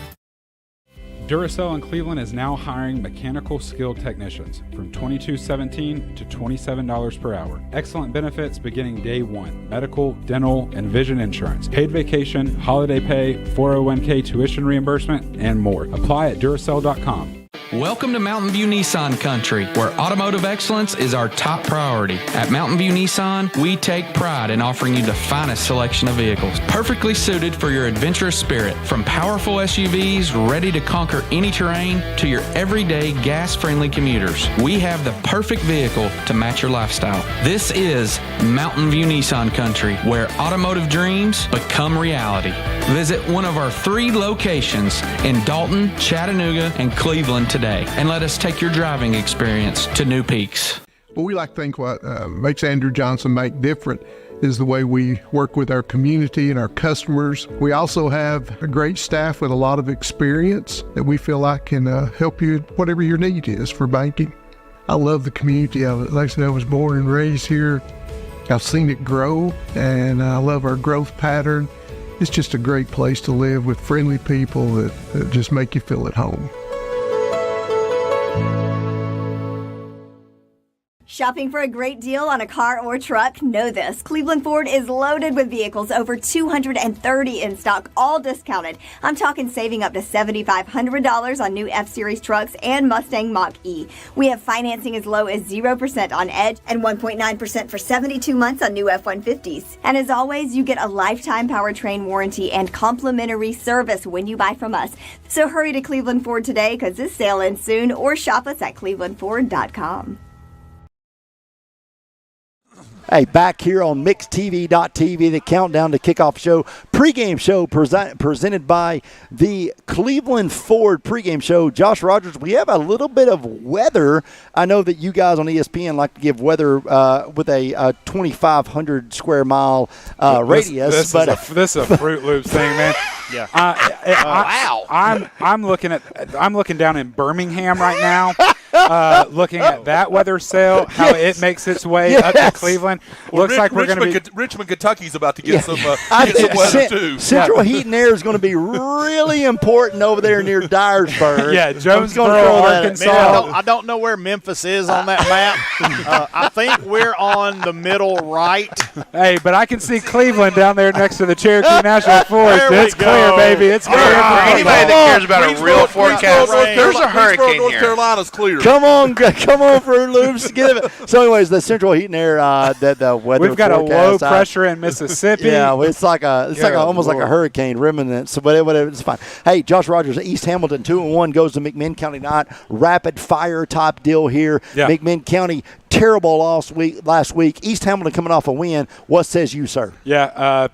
Duracell in Cleveland is now hiring mechanical skilled technicians from $22.17 to $27 per hour. Excellent benefits beginning day one: medical, dental, and vision insurance, paid vacation, holiday pay, 401k tuition reimbursement, and more. Apply at Duracell.com. Welcome to Mountain View Nissan Country, where automotive excellence is our top priority. At Mountain View Nissan, we take pride in offering you the finest selection of vehicles, perfectly suited for your adventurous spirit. From powerful SUVs ready to conquer any terrain to your everyday gas-friendly commuters, we have the perfect vehicle to match your lifestyle. This is Mountain View Nissan Country, where automotive dreams become reality. Visit one of our 3 locations in Dalton, Chattanooga, and Cleveland today, and let us take your driving experience to new peaks. Well, we like to think what makes Andrew Johnson make different is the way we work with our community and our customers. We also have a great staff with a lot of experience that we feel like can help you whatever your need is for banking. I love the community of it. Like I said, I was born and raised here. I've seen it grow, and I love our growth pattern. It's just a great place to live with friendly people that just make you feel at home. Shopping for a great deal on a car or truck? Know this. Cleveland Ford is loaded with vehicles, over 230 in stock, all discounted. I'm talking saving up to $7,500 on new F-Series trucks and Mustang Mach-E. We have financing as low as 0% on Edge and 1.9% for 72 months on new F-150s. And as always, you get a lifetime powertrain warranty and complimentary service when you buy from us. So hurry to Cleveland Ford today, because this sale ends soon, or shop us at clevelandford.com. Hey, back here on MixTV.tv, the Countdown to Kickoff show, pregame show presented by the Cleveland Ford pregame show. Josh Rogers, we have a little bit of weather. I know that you guys on ESPN like to give weather with a 2,500 square mile radius. This is a Fruit Loops thing, man. Yeah. Wow. I'm looking down in Birmingham right now. Looking at that weather cell, how it makes its way up to Cleveland. Well, Looks like we're going to be Richmond, Kentucky's about to get some weather too. Central Heat and Air is going to be really important over there near Dyersburg. Yeah, Jonesboro, Arkansas. Man, I don't know where Memphis is on that map. I think we're on the middle right. Hey, but I can see Cleveland down there next to the Cherokee National Forest. It's clear, baby. It's clear. Anybody that cares about a real forecast, there's a hurricane North here. Carolina's clear. Come on, Fruit Loops. Get it. So, anyways, the Central Heat and Air, the weather. We've got forecast, a low pressure in Mississippi. Yeah, well, it's like almost like a hurricane remnant. So, whatever, it's fine. Hey, Josh Rogers, East Hamilton 2-1 goes to McMinn County tonight. Rapid fire type deal here. Yeah. McMinn County. Terrible loss last week. East Hamilton coming off a win. What says you, sir? Yeah,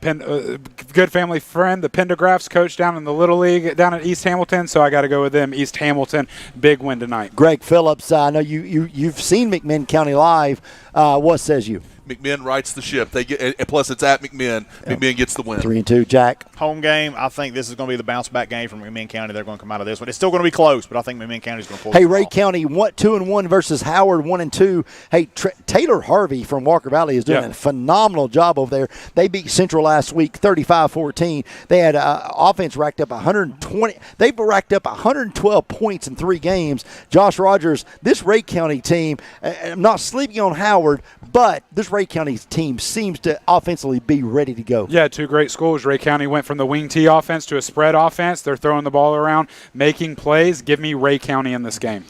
good family friend, the Pendergraphs coach down in the Little League down at East Hamilton, so I got to go with them. East Hamilton, big win tonight. Greg Phillips, I know you've seen McMinn County live. What says you? McMinn rights the ship. They get, plus it's at McMinn. Yeah. McMinn gets the win. 3-2, Jack. Home game. I think this is going to be the bounce back game from McMinn County. They're going to come out of this one. It's still going to be close, but I think McMinn County is going to pull. Hey, Ray County 2-1 versus Howard 1-2. Hey, Taylor Harvey from Walker Valley is doing a phenomenal job over there. They beat Central last week 35-14. They had offense racked up 120. They've racked up 112 points in 3 games. Josh Rogers, this Ray County team, I'm not sleeping on Howard, but this Ray County's team seems to offensively be ready to go. Yeah, 2 great schools. Ray County went from the wing T offense to a spread offense. They're throwing the ball around, making plays. Give me Ray County in this game.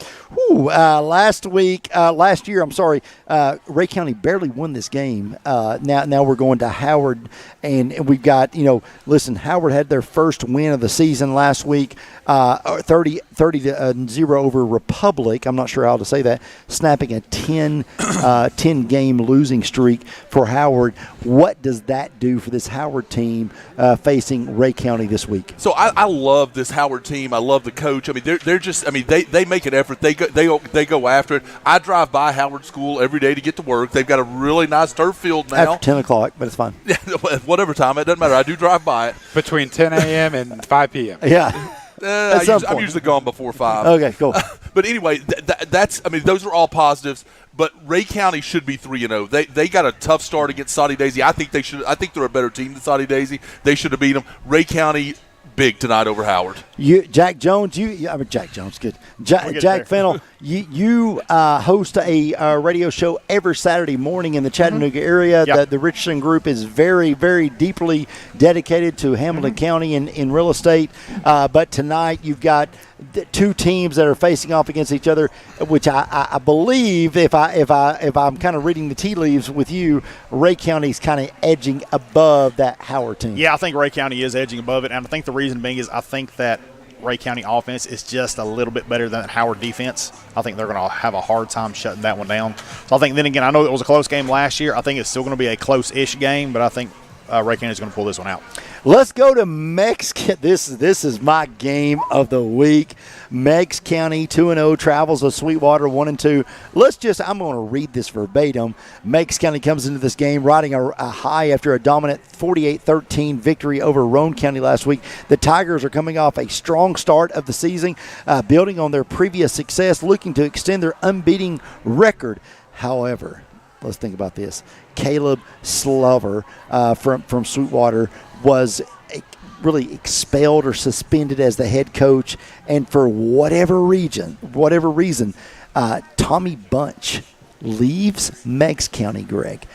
Last year, Ray County barely won this game. Now we're going to Howard, and we've got, Howard had their first win of the season last week, 30-0 over Republic. I'm not sure how to say that, snapping a 10-game losing streak for Howard. What does that do for this Howard team facing Ray County this week? So I love this Howard team. I love the coach. I mean, they're just. I mean, they make an effort. They go after it. I drive by Howard School every day to get to work. They've got a really nice turf field now. After 10 o'clock, but it's fine. Whatever time, it doesn't matter. I do drive by it between 10 a.m. and 5 p.m. Yeah. I'm usually gone before 5. Okay, cool. But anyway, those are all positives. But Ray County should be 3-0. They got a tough start against Saudi Daisy. I think they're a better team than Saudi Daisy. They should have beat them. Ray County big tonight over Howard. Jack Jones, Jack Jones, good. Jack Fennell, you host a radio show every Saturday morning in the Chattanooga area. Yep. The Richardson Group is very, very deeply dedicated to Hamilton County in real estate. But tonight you've got two teams that are facing off against each other, which I believe, if I'm kind of reading the tea leaves with you, Ray County's kind of edging above that Howard team. Yeah, I think Ray County is edging above it, and I think the reason being is I think that Ray County offense is just a little bit better than Howard defense. I think they're going to have a hard time shutting that one down. So I think, then again, I know it was a close game last year. I think it's still going to be a close-ish game, but I think Ray County is going to pull this one out. Let's go to Meigs. This is my game of the week. Meigs County 2-0 travels to Sweetwater 1-2. I'm going to read this verbatim. Meigs County comes into this game riding a high after a dominant 48-13 victory over Roane County last week. The Tigers are coming off a strong start of the season, building on their previous success, looking to extend their unbeaten record. However, let's think about this. Caleb Slover from Sweetwater was really expelled or suspended as the head coach, and for whatever reason, Tommy Bunch leaves Meigs County, Greg,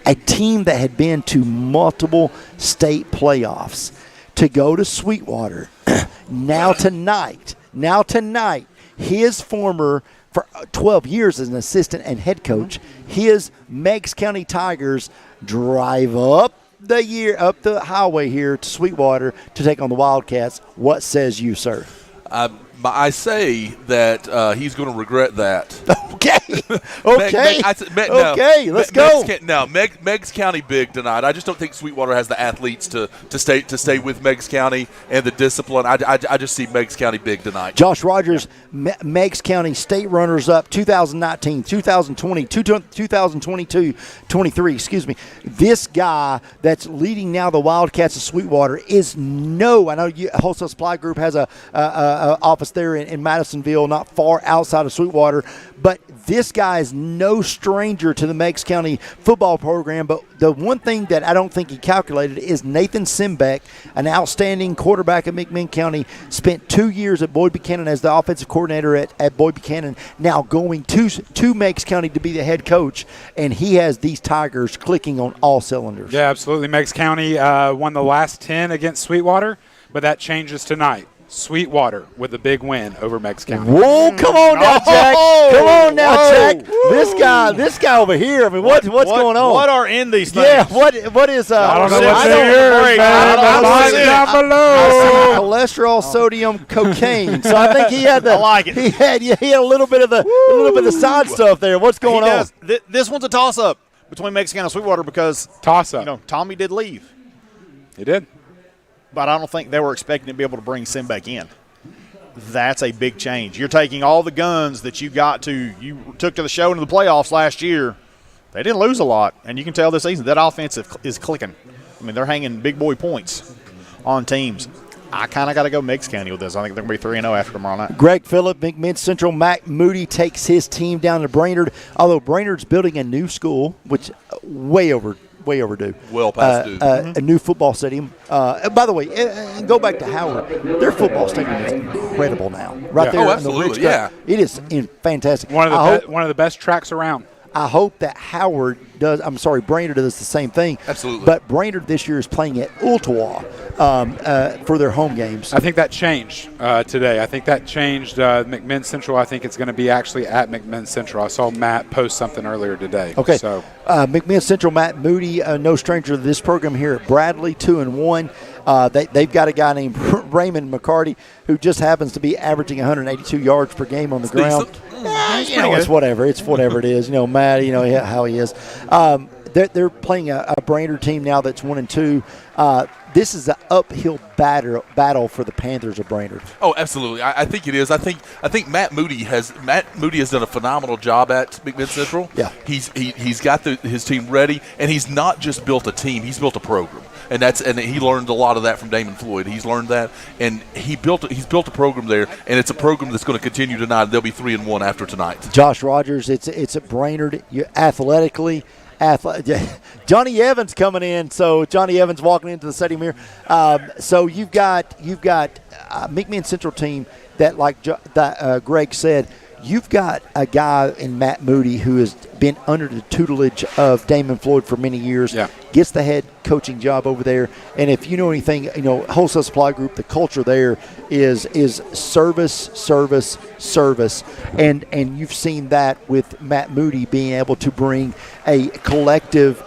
a team that had been to multiple state playoffs, to go to Sweetwater. Now tonight, his former, for 12 years as an assistant and head coach, his Meigs County Tigers drive up the highway here to Sweetwater to take on the Wildcats. What says you, sir? I say that he's going to regret that. Okay. Let's go. Meigs County big tonight. I just don't think Sweetwater has the athletes to stay with Meigs County and the discipline. I just see Meigs County big tonight. Josh Rogers, Meigs County state runners-up 2019, 2020, 2022, 23, excuse me. This guy that's leading now the Wildcats of Sweetwater is I know Wholesale Supply Group has a office there in Madisonville, not far outside of Sweetwater, but this guy is no stranger to the Meigs County football program. But the one thing that I don't think he calculated is Nathan Simbeck, an outstanding quarterback at McMinn County, spent 2 years at Boyd Buchanan as the offensive coordinator at Boyd Buchanan, now going to Meigs County to be the head coach, and he has these Tigers clicking on all cylinders. Yeah, absolutely. Meigs County won the last 10 against Sweetwater, but that changes tonight. Sweetwater with a big win over Meigs County. Whoa, come on now, Jack. Come on now, Jack. This guy over here. I mean, what's going on? What are in these things? Yeah, what is I don't know what's in yours, man. Down below. Cholesterol, sodium, cocaine. So I think he had I like it. He had a little bit of the side stuff there. What's going on? This one's a toss-up between Meigs County and Sweetwater because Tommy did leave. He did. But I don't think they were expecting to be able to bring Sim back in. That's a big change. You're taking all the guns that you took to the show into the playoffs last year. They didn't lose a lot, and you can tell this season that offense is clicking. I mean, they're hanging big boy points on teams. I kind of got to go Meigs County with this. I think they're going to be 3-0 after tomorrow night. Greg Phillip, McMinn Central, Matt Moody takes his team down to Brainerd, although Brainerd's building a new school, which way overdue. Well past due. A new football stadium. By the way, go back to Howard. Their football stadium is incredible now. Right there. Oh, absolutely. Yeah. It is fantastic. One of the best tracks around. I hope that Brainerd does the same thing. Absolutely. But Brainerd this year is playing at Ooltewah for their home games. I think that changed today. I think that changed McMinn Central. I think it's going to be actually at McMinn Central. I saw Matt post something earlier today. Okay. So McMinn Central, Matt Moody, no stranger to this program here at Bradley, 2-1. They've got a guy named Raymond McCarty who just happens to be averaging 182 yards per game on the ground. It's whatever. It's whatever it is. Matt, how he is. They're playing a Brainerd team now that's 1-2. This is an uphill battle for the Panthers of Brainerd. Oh, absolutely. I think it is. I think Matt Moody has done a phenomenal job at McMinn Central. Yeah. He's got his team ready, and he's not just built a team. He's built a program. and he learned a lot of that from Damon Floyd. He's learned that, and he's built a program there, and it's a program that's going to continue tonight. They'll be 3-1 after tonight. Josh Rogers, it's a Brainerd. Athletically, Johnny Evans coming in. So Johnny Evans walking into the stadium here. So you've got McMinn Central team that, like Greg said, you've got a guy in Matt Moody who has been under the tutelage of Damon Floyd for many years. Yeah. Gets the head coaching job over there. And if you know anything, Wholesale Supply Group, the culture there is service. And you've seen that with Matt Moody being able to bring a collective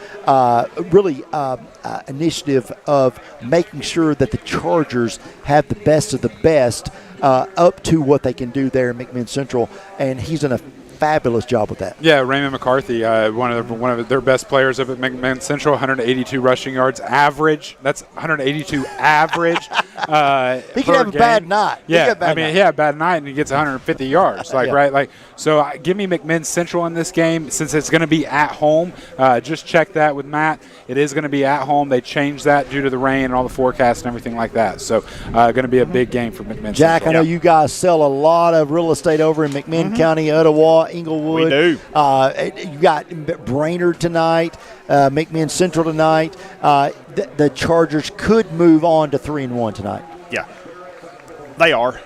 initiative of making sure that the Chargers have the best of the best up to what they can do there in McMinn Central, and he's done a fabulous job with that. Yeah, Raymond McCarthy, one of their best players up at McMinn Central, 182 rushing yards average. That's 182 average. He could have a bad night. Yeah, he had a bad night and he gets 150 yards. So give me McMinn Central in this game since it's going to be at home. Just check that with Matt. It is going to be at home. They changed that due to the rain and all the forecasts and everything like that. So going to be a big game for McMinn Jack, Central. I know you guys sell a lot of real estate over in McMinn County, Etowah, Inglewood. We do. You got Brainerd tonight, McMinn Central tonight. The Chargers could move on to 3-1 tonight. Yeah, they are.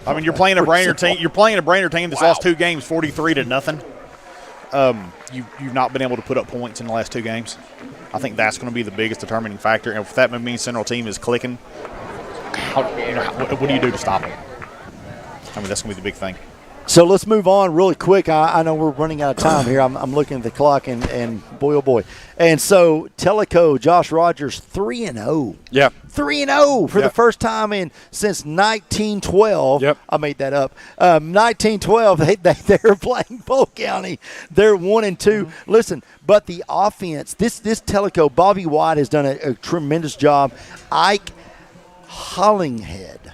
I mean, you're playing a Brainerd team. You're playing a Brainerd team that's lost 2 games, 43-0. You've not been able to put up points in the last 2 games. I think that's going to be the biggest determining factor. And if that McMinn Central team is clicking, what do you do to stop them? I mean, that's going to be the big thing. So let's move on really quick. I know we're running out of time here. I'm looking at the clock, and boy, oh boy. And so Tellico, Josh Rogers, 3-0. Yeah. 3-0 for the first time since 1912. Yep. I made that up. 1912, they're playing Polk County. They're 1-2. Listen, but the offense, this Tellico, Bobby White has done a tremendous job. Ike Hollinghead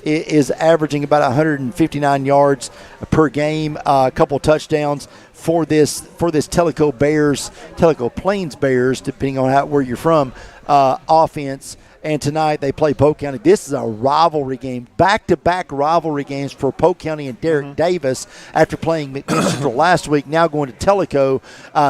is averaging about 159 yards per game, a couple touchdowns for this Tellico Plains Bears, depending on where you're from, offense. And tonight they play Polk County. This is a rivalry game, back-to-back rivalry games for Polk County and Derek Davis after playing McMinn Central last week, now going to Tellico.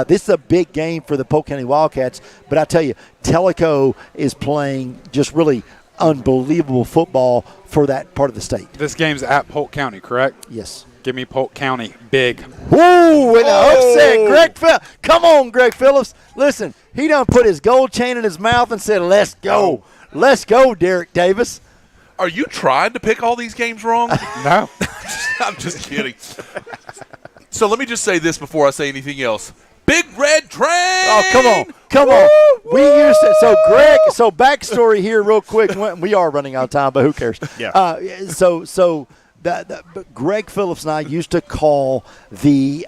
This is a big game for the Polk County Wildcats, but I tell you, Tellico is playing just really unbelievable football for that part of the state. This game's at Polk County, correct? Yes. Give me Polk County big. Woo! And upset. Greg Phillips. Come on, Greg Phillips. Listen, he done put his gold chain in his mouth and said, let's go. Let's go, Derek Davis. Are you trying to pick all these games wrong? No. I'm just kidding. So let me just say this before I say anything else. Big Red Train! Oh, come on. We used to. So, Greg, backstory here real quick. We are running out of time, but who cares? Yeah. Greg Phillips and I used to call the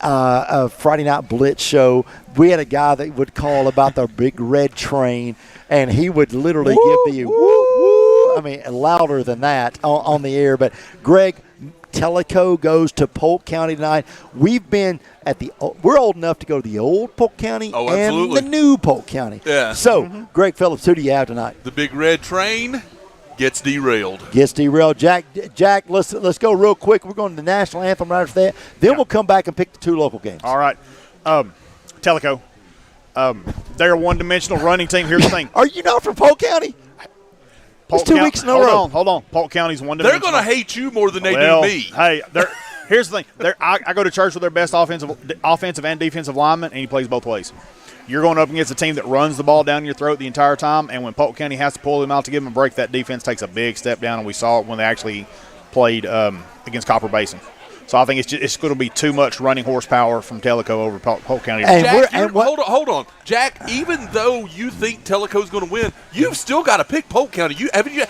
Friday Night Blitz show. We had a guy that would call about the Big Red Train, and he would literally give the woo. I mean, louder than that on the air. But, Greg, Tellico goes to Polk County tonight. We've been we're old enough to go to the old Polk County and the new Polk County. Yeah. So, Greg Phillips, who do you have tonight? The Big Red Train gets derailed. Jack, let's go real quick. We're going to the national anthem right after that. Then we'll come back and pick the 2 local games. All right. Tellico, they're a one-dimensional running team. Here's the thing. Are you not from Polk County? It's 2 weeks in a row. Hold on. Polk County's one-dimensional. They're going to hate you more than they do me. Hey, here's the thing. I go to church with their best offensive and defensive lineman, and he plays both ways. You're going up against a team that runs the ball down your throat the entire time, and when Polk County has to pull them out to give them a break, that defense takes a big step down, and we saw it when they actually played against Copper Basin. So I think it's going to be too much running horsepower from Tellico over Polk County. Hold on. Jack, even though you think Tellico's going to win, you've still got to pick Polk County. Haven't you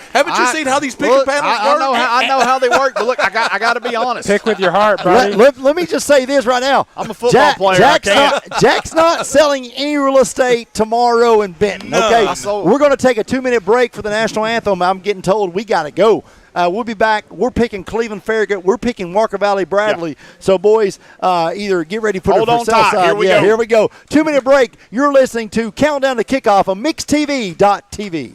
seen how these picking panels work? I know how they work, but look, I got to be honest. Pick with your heart, buddy. Let me just say this right now. I'm a football player. Jack's not selling any real estate tomorrow in Benton. No, okay, we're going to take a 2-minute break for the national anthem. I'm getting told we got to go. We'll be back. We're picking Cleveland Farragut. We're picking Walker Valley Bradley. Yeah. So, boys, either get ready for Hold the on tight. side. Here we go. 2-minute break. You're listening to Countdown to Kickoff on MixTV.tv.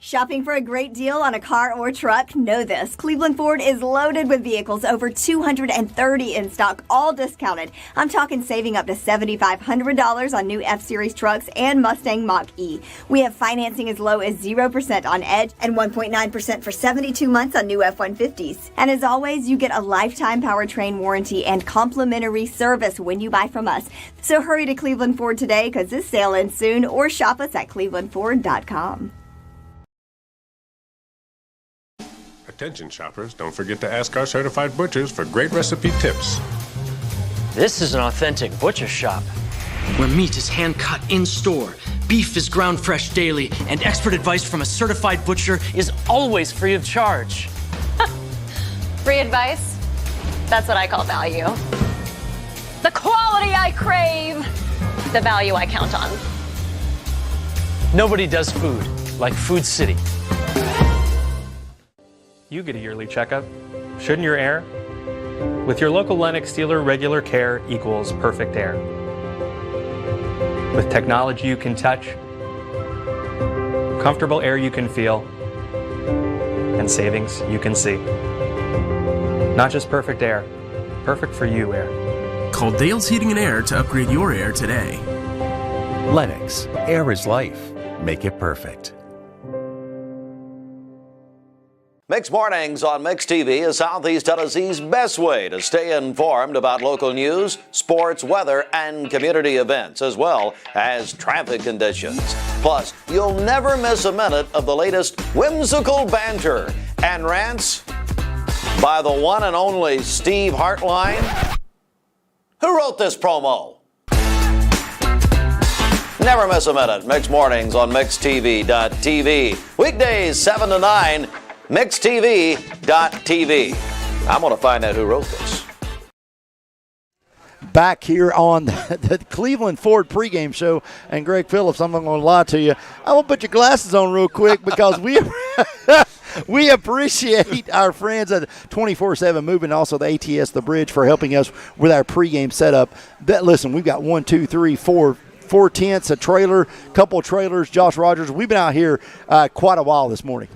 Shopping for a great deal on a car or truck? Know this. Cleveland Ford is loaded with vehicles, over 230 in stock, all discounted. I'm talking saving up to $7,500 on new F-Series trucks and Mustang Mach-E. We have financing as low as 0% on Edge and 1.9% for 72 months on new F-150s. And as always, you get a lifetime powertrain warranty and complimentary service when you buy from us. So hurry to Cleveland Ford today because this sale ends soon, or shop us at clevelandford.com. Attention shoppers, don't forget to ask our certified butchers for great recipe tips. This is an authentic butcher shop, where meat is hand-cut in-store, beef is ground fresh daily, and expert advice from a certified butcher is always free of charge. Free advice? That's what I call value. The quality I crave, the value I count on. Nobody does food like Food City. You get a yearly checkup. Shouldn't your air? With your local Lennox dealer, regular care equals perfect air. With technology you can touch, comfortable air you can feel, and savings you can see. Not just perfect air, perfect for you air. Call Dale's Heating and Air to upgrade your air today. Lennox, air is life. Make it perfect. Mix Mornings on Mix TV is Southeast Tennessee's best way to stay informed about local news, sports, weather, and community events, as well as traffic conditions. Plus, you'll never miss a minute of the latest whimsical banter and rants by the one and only Steve Hartline. Who wrote this promo? Never miss a minute. Mix Mornings on MixTV.tv. Weekdays 7 to 9. MixTV.tv. I'm going to find out who wrote this. Back here on the Cleveland Ford pregame show, and Greg Phillips, I'm not going to lie to you. I will put your glasses on real quick because we appreciate our friends at 24/7 Movement, also the ATS The Bridge, for helping us with our pregame setup. Listen, we've got 4 tents, a trailer, couple trailers. Josh Rogers, we've been out here quite a while this morning.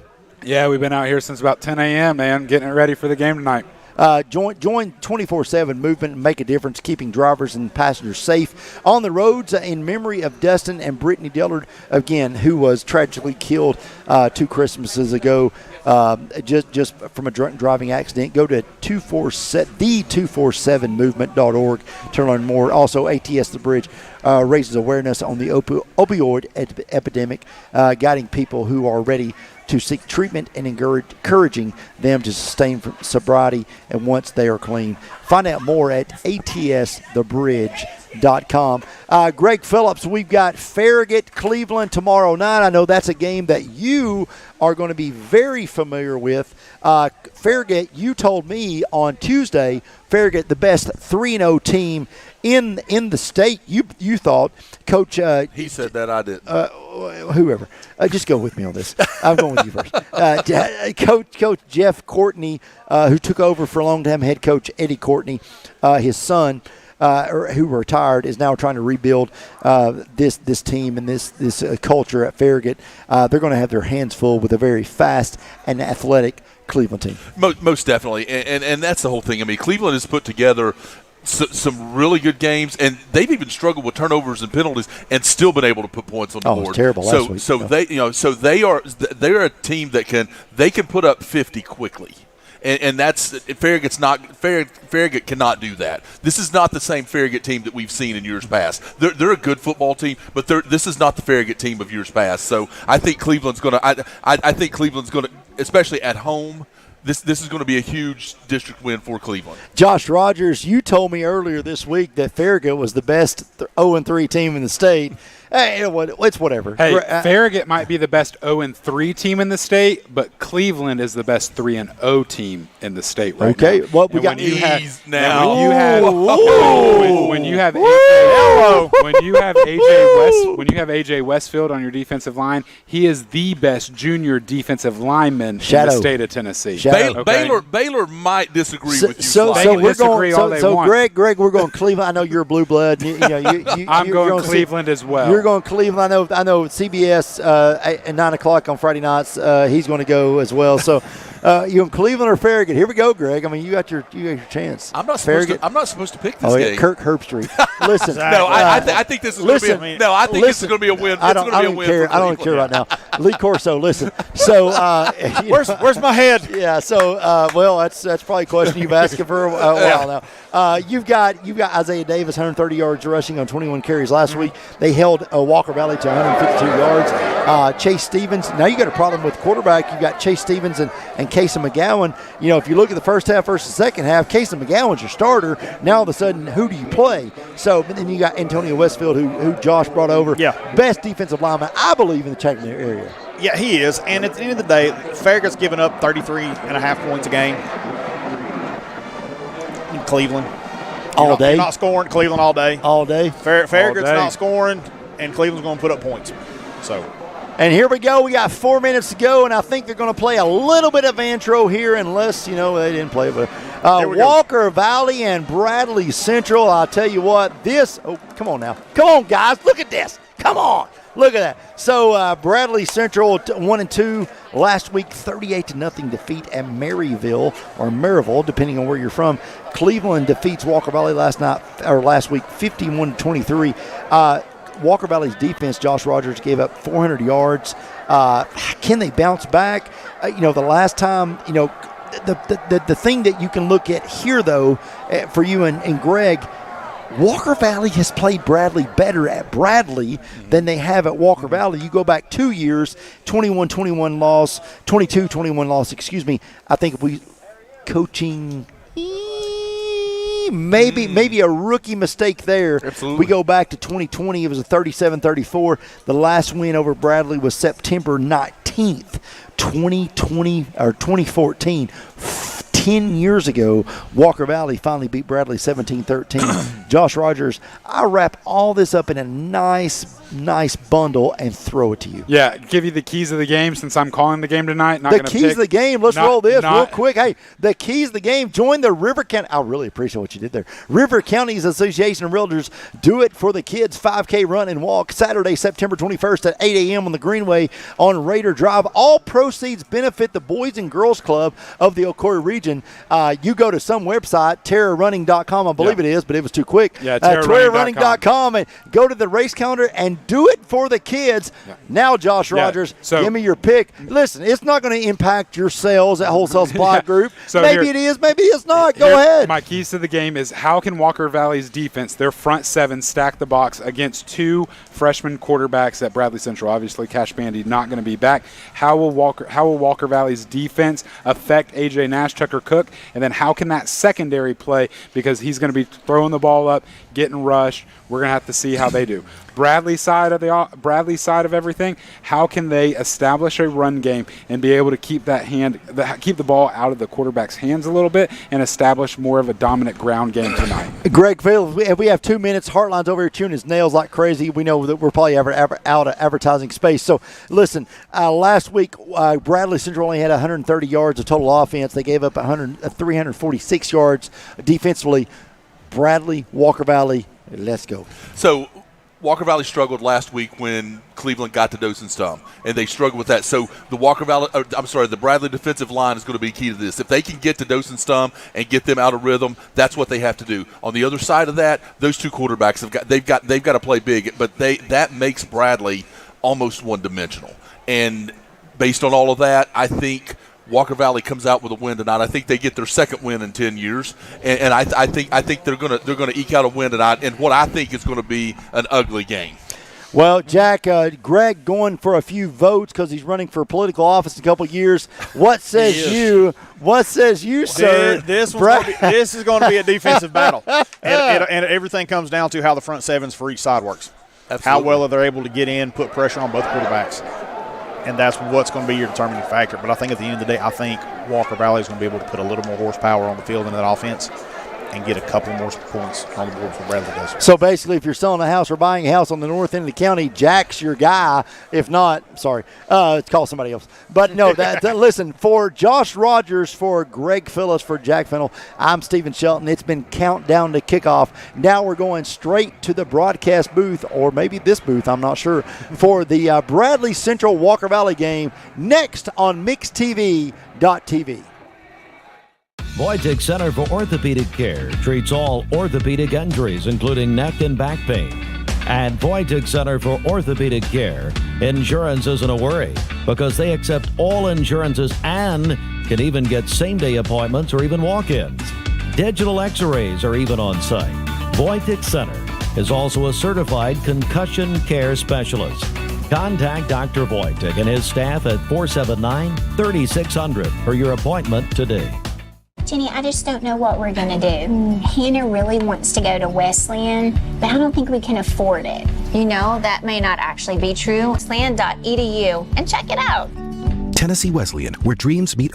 Yeah, we've been out here since about 10 a.m., man, getting it ready for the game tonight. Join 24/7 Movement and make a difference, keeping drivers and passengers safe on the roads, in memory of Dustin and Brittany Dillard, again, who was tragically killed 2 Christmases ago, just from a drunk driving accident. Go to the247movement.org to learn more. Also, ATS The Bridge raises awareness on the opioid epidemic, guiding people who are ready to seek treatment and encouraging them to sustain sobriety and once they are clean. Find out more at atsthebridge.com. Greg Phillips, we've got Farragut Cleveland tomorrow night. I know that's a game that you are going to be very familiar with. Farragut, you told me on Tuesday, Farragut, the best 3-0 team in the state. You thought, Coach. He said that, I didn't. Whoever, just go with me on this. I'm going with you first. Coach Jeff Courtney, who took over for longtime head coach Eddie Courtney, his son, who retired, is now trying to rebuild this team and this culture at Farragut. They're going to have their hands full with a very fast and athletic Cleveland team. Most definitely, and that's the whole thing. I mean, Cleveland has put together some really good games, and they've even struggled with turnovers and penalties, and still been able to put points on the board. It's terrible last week. They're a team that can put up 50 quickly, and that's Farragut cannot do that. This is not the same Farragut team that we've seen in years past. They're a good football team, but this is not the Farragut team of years past. So I think Cleveland's going to. I think Cleveland's going to, especially at home. This is going to be a huge district win for Cleveland. Josh Rogers, you told me earlier this week that Farragut was the best 0-3 team in the state. Hey, it's whatever. Hey, Farragut might be the best 0-3 team in the state, but Cleveland is the best 3-0 team in the state right now. Okay, well, we got when you have AJ Westfield on your defensive line, he is the best junior defensive lineman in the state of Tennessee. Baylor might disagree with you. So we're going. So Greg, we're going Cleveland. I know you're a blue blood. I'm going Cleveland as well. You're going Cleveland. I know. CBS at 9:00 on Friday nights. He's going to go as well. So you going Cleveland or Farragut? Here we go, Greg. I mean, you got your chance. I'm not supposed to pick this game. Kirk Herbstreit. Listen. No, I think this is going to be. No, I think this is going to be a win. I don't care. I don't care right now. Lee Corso. Listen. So where's my head? Yeah. So well, that's probably a question you've asked for a while now. You've got Isaiah Davis, 130 yards rushing on 21 carries last week. They held Walker Valley to 152 yards. Chase Stevens. Now you got a problem with quarterback. You've got Chase Stevens and Casey McGowan. If you look at the first half versus the second half, Casey McGowan's your starter. Now all of a sudden, who do you play? So then you got Antonio Westfield, who Josh brought over. Yeah. Best defensive lineman, I believe, in the Chattanooga area. Yeah, he is. And at the end of the day, Farragut's giving up 33.5 points a game in Cleveland. All day? You're not scoring Cleveland all day. All day? Farragut's not scoring, and Cleveland's going to put up points. So. And here we go. We got 4 minutes to go, and I think they're going to play a little bit of intro here, unless, they didn't play it. But Walker Valley and Bradley Central. I'll tell you what, come on now. Come on, guys. Look at this. Come on. Look at that. So Bradley Central 1-2 last week, 38-0 defeat at Maryville, depending on where you're from. Cleveland defeats Walker Valley last week, 51-23. Walker Valley's defense, Josh Rogers, gave up 400 yards. Can they bounce back? The last time, the thing that you can look at here, though, for you and Greg, Walker Valley has played Bradley better at Bradley than they have at Walker Valley. You go back 2 years, 22-21 loss, I think if we coaching maybe a rookie mistake there. Absolutely. We go back to 2020, it was a 37-34. The last win over Bradley was September 19th, 2014. 10 years ago, Walker Valley finally beat Bradley 17-13. Josh Rogers, I wrap all this up in a nice bundle and throw it to you. Yeah, give you the keys of the game since I'm calling the game tonight. The keys of the game. Let's roll this real quick. Hey, the keys of the game. Join the River County. I really appreciate what you did there. River County's Association of Realtors. Do it for the kids 5K run and walk Saturday, September 21st at 8 a.m. on the Greenway on Raider Drive. All proceeds benefit the Boys and Girls Club of the Ocoee region. You go to some website, terrorrunning.com, I believe it is, but it was too quick. Yeah, terrorrunning.com, and go to the race calendar and do it for the kids. Yeah. Now, Josh Rogers, give me your pick. Listen, it's not going to impact your sales at Wholesale Supply Group. So maybe it is, maybe it's not. Go ahead. My keys to the game is how can Walker Valley's defense, their front seven, stack the box against two freshman quarterbacks at Bradley Central? Obviously, Cash Bandy not going to be back. How will Walker Valley's defense affect A.J. Nash, Tucker Cook? And then how can that secondary play? Because he's going to be throwing the ball up, getting rushed. We're going to have to see how they do. Bradley side of everything, how can they establish a run game and be able to keep the ball out of the quarterback's hands a little bit and establish more of a dominant ground game tonight? Greg, if we have 2 minutes, Heartline's over here chewing his nails like crazy. We know that we're probably out of advertising space. So, listen, last week Bradley Central only had 130 yards of total offense. They gave up 346 yards defensively. Bradley, Walker Valley, let's go. So Walker Valley struggled last week when Cleveland got to Dothan-Stum, and they struggled with that. So the Bradley defensive line is going to be key to this. If they can get to Dothan-Stum and get them out of rhythm, that's what they have to do. On the other side of that, those two quarterbacks they've got to play big, but that makes Bradley almost one-dimensional. And based on all of that, I think Walker Valley comes out with a win tonight. I think they get their second win in 10 years, and I think they're going to eke out a win tonight in what I think is going to be an ugly game. Well, Jack, Greg going for a few votes because he's running for political office in a couple of years. What says you? What says you, sir? This is going to be a defensive battle, and everything comes down to how the front sevens for each side works. How well are they able to get in, put pressure on both quarterbacks? And that's what's going to be your determining factor. But I think at the end of the day, I think Walker Valley is going to be able to put a little more horsepower on the field in that offense and get a couple more points on the board for Bradley does. So basically, if you're selling a house or buying a house on the north end of the county, Jack's your guy. If not, sorry, call somebody else. But no, listen, for Josh Rogers, for Greg Phillips, for Jack Fennell, I'm Stephen Shelton. It's been countdown to kickoff. Now we're going straight to the broadcast booth, or maybe this booth, I'm not sure, for the Bradley Central Walker Valley game next on MixedTV.tv. Wojtek Center for Orthopedic Care treats all orthopedic injuries, including neck and back pain. At Wojtek Center for Orthopedic Care, insurance isn't a worry because they accept all insurances and can even get same-day appointments or even walk-ins. Digital x-rays are even on site. Wojtek Center is also a certified concussion care specialist. Contact Dr. Wojtek and his staff at 479-3600 for your appointment today. Jenny, I just don't know what we're going to do. Hannah really wants to go to Wesleyan, but I don't think we can afford it. You know, that may not actually be true. Wesleyan.edu and check it out. Tennessee Wesleyan, where dreams meet.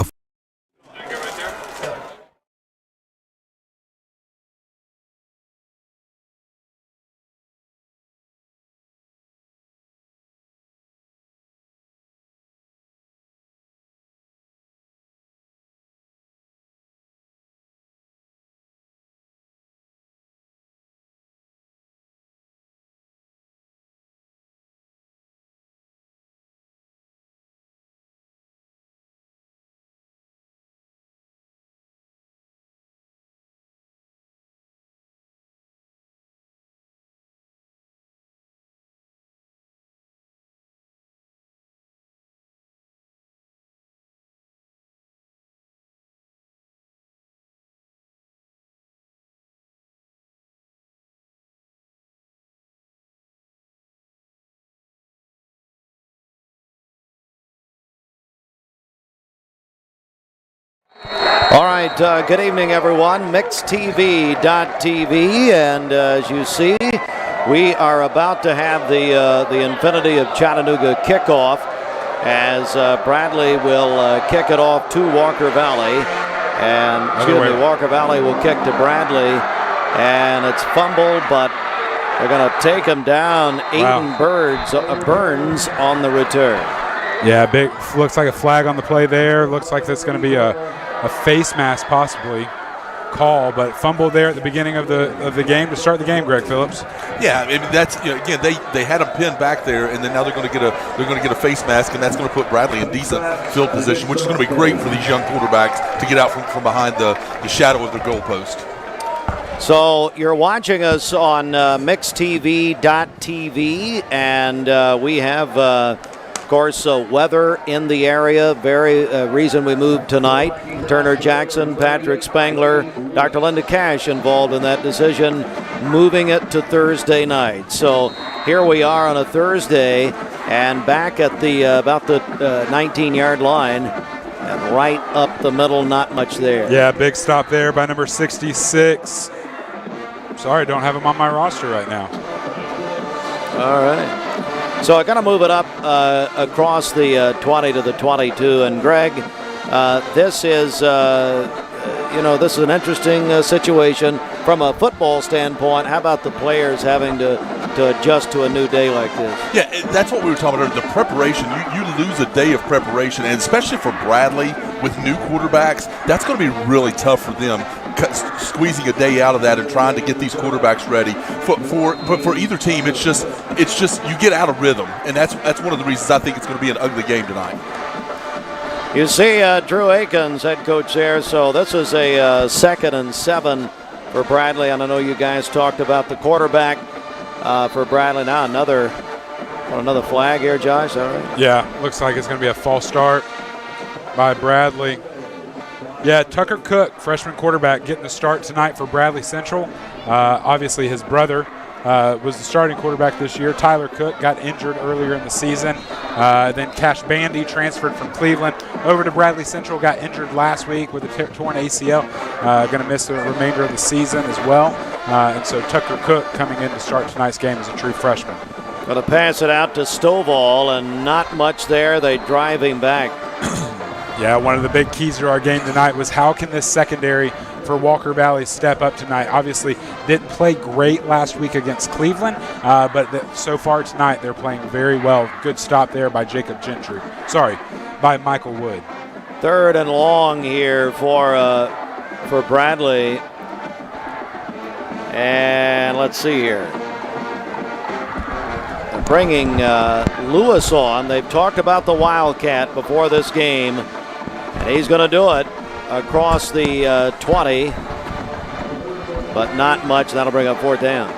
All right, good evening, everyone. MixedTV.tv, and as you see, we are about to have the Infinity of Chattanooga kickoff as Bradley will kick it off to Walker Valley, and Walker Valley will kick to Bradley, and it's fumbled, but they're going to take him down. Aiden Burns on the return. Yeah, big. Looks like a flag on the play there. Looks like that's going to be a face mask possibly call, but fumble there at the beginning of the game to start the game. Greg Phillips. Yeah, I mean that's again they had him pinned back there, and then now they're going to get a face mask, and that's going to put Bradley in decent field position, which is going to be great for these young quarterbacks to get out from behind the shadow of their goalpost. So you're watching us on MixedTV.tv, and we have. Of course, weather in the area, very reason we moved tonight. Turner Jackson, Patrick Spangler, Dr. Linda Cash involved in that decision, moving it to Thursday night. So here we are on a Thursday and back at the about the 19-yard line and right up the middle, not much there. Yeah, big stop there by number 66. Sorry, don't have him on my roster right now. All right. So I'm going to move it up across the 20 to the 22. And Greg, this is, this is an interesting situation from a football standpoint. How about the players having to adjust to a new day like this? Yeah, that's what we were talking about. The preparation, you lose a day of preparation, and especially for Bradley with new quarterbacks, that's going to be really tough for them. Squeezing a day out of that and trying to get these quarterbacks ready for either team, it's just you get out of rhythm, and that's one of the reasons I think it's going to be an ugly game tonight. You see Drew Akins, head coach there. So this is a 2nd and 7 for Bradley, and I know you guys talked about the quarterback for Bradley. Now another flag here, Josh. All right. Yeah, looks like it's going to be a false start by Bradley. Yeah, Tucker Cook, freshman quarterback, getting the start tonight for Bradley Central. Obviously, his brother was the starting quarterback this year. Tyler Cook got injured earlier in the season. Then Cash Bandy transferred from Cleveland over to Bradley Central, got injured last week with a torn ACL. Going to miss the remainder of the season as well. And so Tucker Cook coming in to start tonight's game as a true freshman. Going to pass it out to Stovall, and not much there. They drive him back. Yeah, one of the big keys to our game tonight was how can this secondary for Walker Valley step up tonight. Obviously, didn't play great last week against Cleveland, but so far tonight they're playing very well. Good stop there by Jacob Gentry. Sorry, by Michael Wood. 3rd and long here for Bradley. And let's see here. They're bringing Lewis on. They've talked about the Wildcat before this game, and he's going to do it across the 20, but not much. That'll bring up 4th down.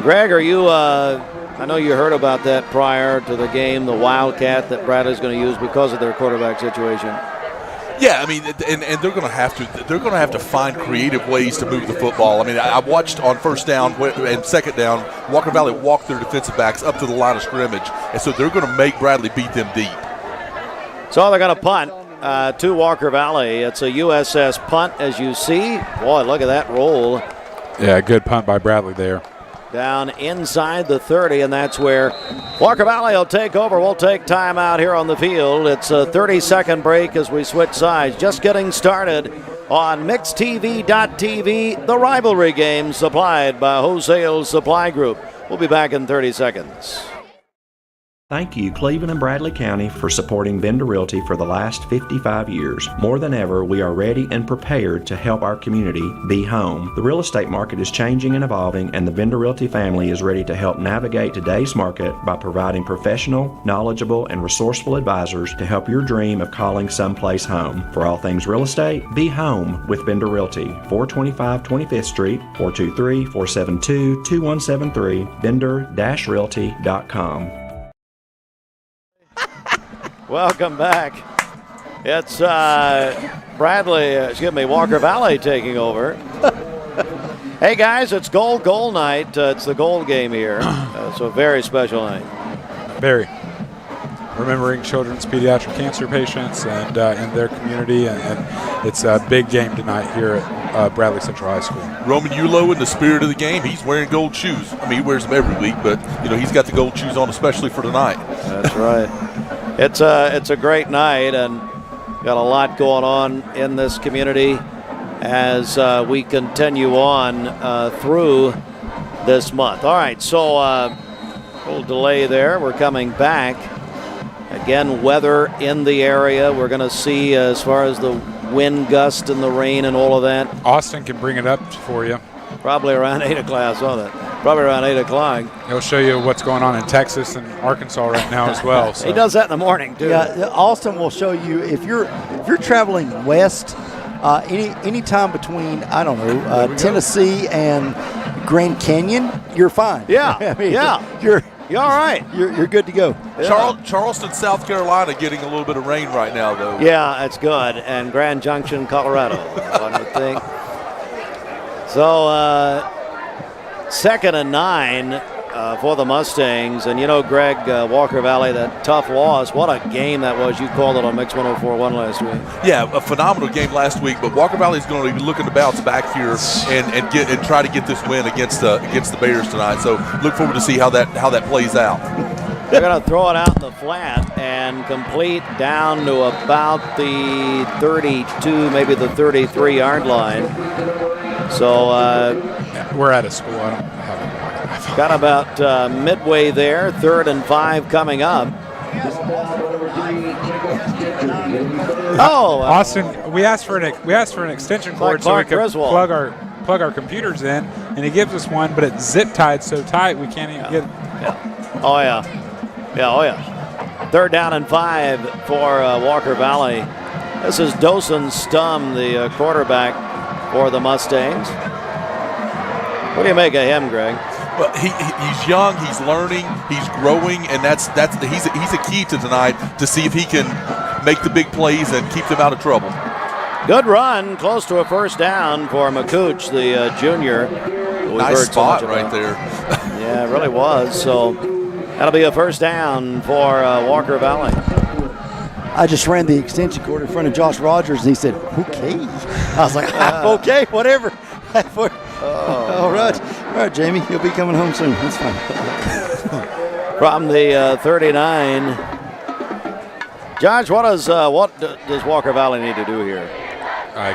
Greg, are you, I know you heard about that prior to the game, the Wildcat that Bradley's going to use because of their quarterback situation. Yeah, I mean, and they're going to have to find creative ways to move the football. I mean, I watched on 1st down and 2nd down, Walker Valley walk their defensive backs up to the line of scrimmage, and so they're going to make Bradley beat them deep. So they're going to punt to Walker Valley. It's a USS punt, as you see. Boy, look at that roll. Yeah, good punt by Bradley there. Down inside the 30, and that's where Walker Valley will take over. We'll take time out here on the field. It's a 30-second break as we switch sides. Just getting started on MixedTV.tv, the rivalry game supplied by Wholesale Supply Group. We'll be back in 30 seconds. Thank you, Cleveland and Bradley County, for supporting Vendor Realty for the last 55 years. More than ever, we are ready and prepared to help our community be home. The real estate market is changing and evolving, and the Vendor Realty family is ready to help navigate today's market by providing professional, knowledgeable, and resourceful advisors to help your dream of calling someplace home. For all things real estate, be home with Vendor Realty, 425 25th Street, 423-472-2173, vendor-realty.com. Welcome back. It's Walker Valley taking over. Hey guys, it's goal night. It's the goal game here. So a very special night. Very. Remembering children's pediatric cancer patients and in their community, and it's a big game tonight here at Bradley Central High School. Roman Yulo, in the spirit of the game, he's wearing gold shoes. I mean, he wears them every week, but he's got the gold shoes on especially for tonight. That's right. It's a great night, and got a lot going on in this community as we continue on through this month. All right, so a little delay there. We're coming back. Again, weather in the area. We're going to see as far as the wind gust and the rain and all of that. Austin can bring it up for you. Probably around 8 o'clock, saw that. Probably around 8 o'clock. He'll show you what's going on in Texas and Arkansas right now as well. So. He does that in the morning, too. Yeah, Austin will show you if you're traveling west, any time between, Tennessee and Grand Canyon, you're fine. Yeah, I mean, yeah. You're all right. You're good to go. Yeah. Charleston, South Carolina, getting a little bit of rain right now, though. Yeah, that's good. And Grand Junction, Colorado, one would think. So 2nd and 9 for the Mustangs. And Greg, Walker Valley, that tough loss. What a game that was. You called it on Mix 104.1 last week. Yeah, a phenomenal game last week. But Walker Valley is going to be looking to bounce back here and try to get this win against the Bears tonight. So look forward to see how that plays out. They're going to throw it out in the flat and complete down to about the 32, maybe the 33-yard line. So we're at a school. I don't have it. Got about midway there. 3rd and 5 coming up. Austin, we asked for an extension cord so we could plug our computers in, and he gives us one, but it's zip tied so tight we can't even get it. Yeah. Oh yeah. 3rd down and 5 for Walker Valley. This is Dosen Stum, the quarterback for the Mustangs. What do you make of him, Greg? Well, he's young, he's learning, he's growing, and he's a key to tonight to see if he can make the big plays and keep them out of trouble. Good run, close to a 1st down for McCooch, the junior. Nice spot right there. Yeah, it really was. So that'll be a 1st down for Walker Valley. I just ran the extension cord in front of Josh Rogers, and he said, okay. I was like, okay, whatever. All right, Jamie, you'll be coming home soon. That's fine. from the 39. Josh, what does Walker Valley need to do here?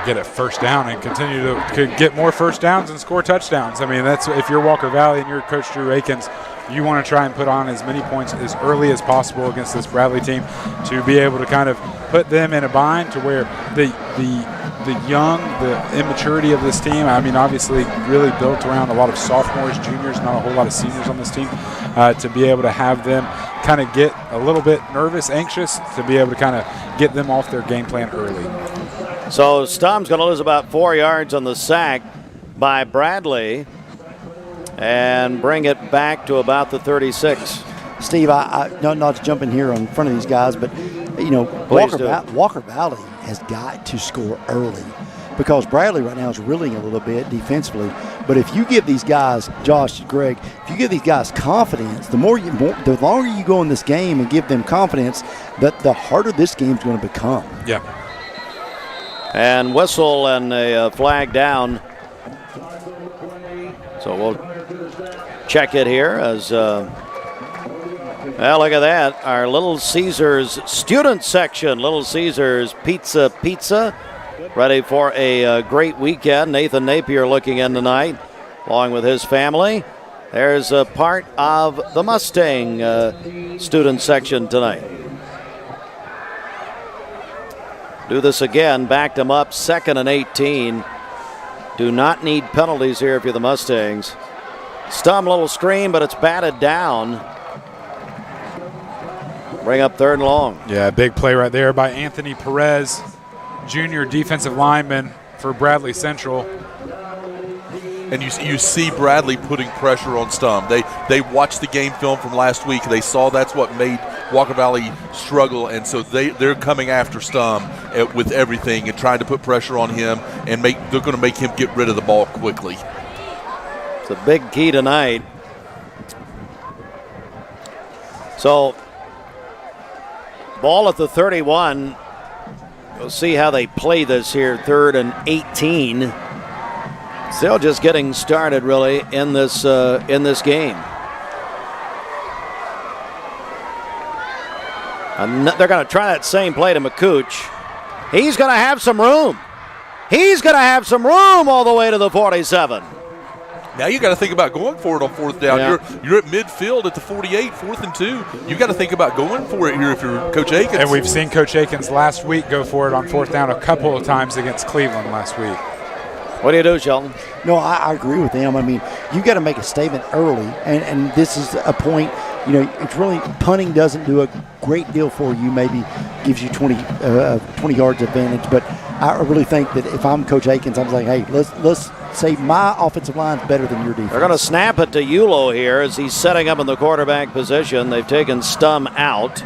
Get it first down and continue to get more first downs and score touchdowns. I mean, that's if you're Walker Valley and you're Coach Drew Akins, you want to try and put on as many points as early as possible against this Bradley team to be able to kind of put them in a bind to where the immaturity of this team, I mean, obviously really built around a lot of sophomores, juniors, not a whole lot of seniors on this team, to be able to have them kind of get a little bit nervous, anxious, to be able to kind of get them off their game plan early. So Stum's going to lose about 4 yards on the sack by Bradley and bring it back to about the 36. Steve, I not to jump in here in front of these guys, but Walker Valley has got to score early because Bradley right now is reeling a little bit defensively. But if you give these guys, Josh, Greg, if you give these guys confidence, the longer you go in this game and give them confidence, the harder this game's going to become. Yeah. And whistle and a flag down. So we'll check it here as, well, look at that. Our Little Caesars student section, Little Caesars Pizza, ready for a great weekend. Nathan Napier looking in tonight, along with his family. There's a part of the Mustang student section tonight. Do this again, backed them up, 2nd and 18. Do not need penalties here if you're the Mustangs. Stum, little screen, but it's batted down. Bring up 3rd and long. Yeah, big play right there by Anthony Perez, junior defensive lineman for Bradley Central. And you see Bradley putting pressure on Stum. They watched the game film from last week. They saw that's what made Walker Valley struggle, and so they're coming after Stum with everything and trying to put pressure on him, and they're going to make him get rid of the ball quickly. It's a big key tonight. So, ball at the 31. We'll see how they play this here, 3rd and 18. Still just getting started, really, in this game. And they're going to try that same play to McCooch. He's going to have some room. He's going to have some room all the way to the 47. Now you got to think about going for it on 4th down. Yeah. You're at midfield at the 48, 4th and 2. You got to think about going for it here if you're Coach Akins. And we've seen Coach Akins last week go for it on 4th down a couple of times against Cleveland last week. What do you do, Sheldon? No, I agree with them. I mean, you got to make a statement early, and this is a point. You know, it's really punting doesn't do a great deal for you. Maybe gives you 20 yards advantage, but I really think that if I'm Coach Akins, I'm like, hey, let's say my offensive line's better than your defense. They're going to snap it to Yulo here as he's setting up in the quarterback position. They've taken Stum out.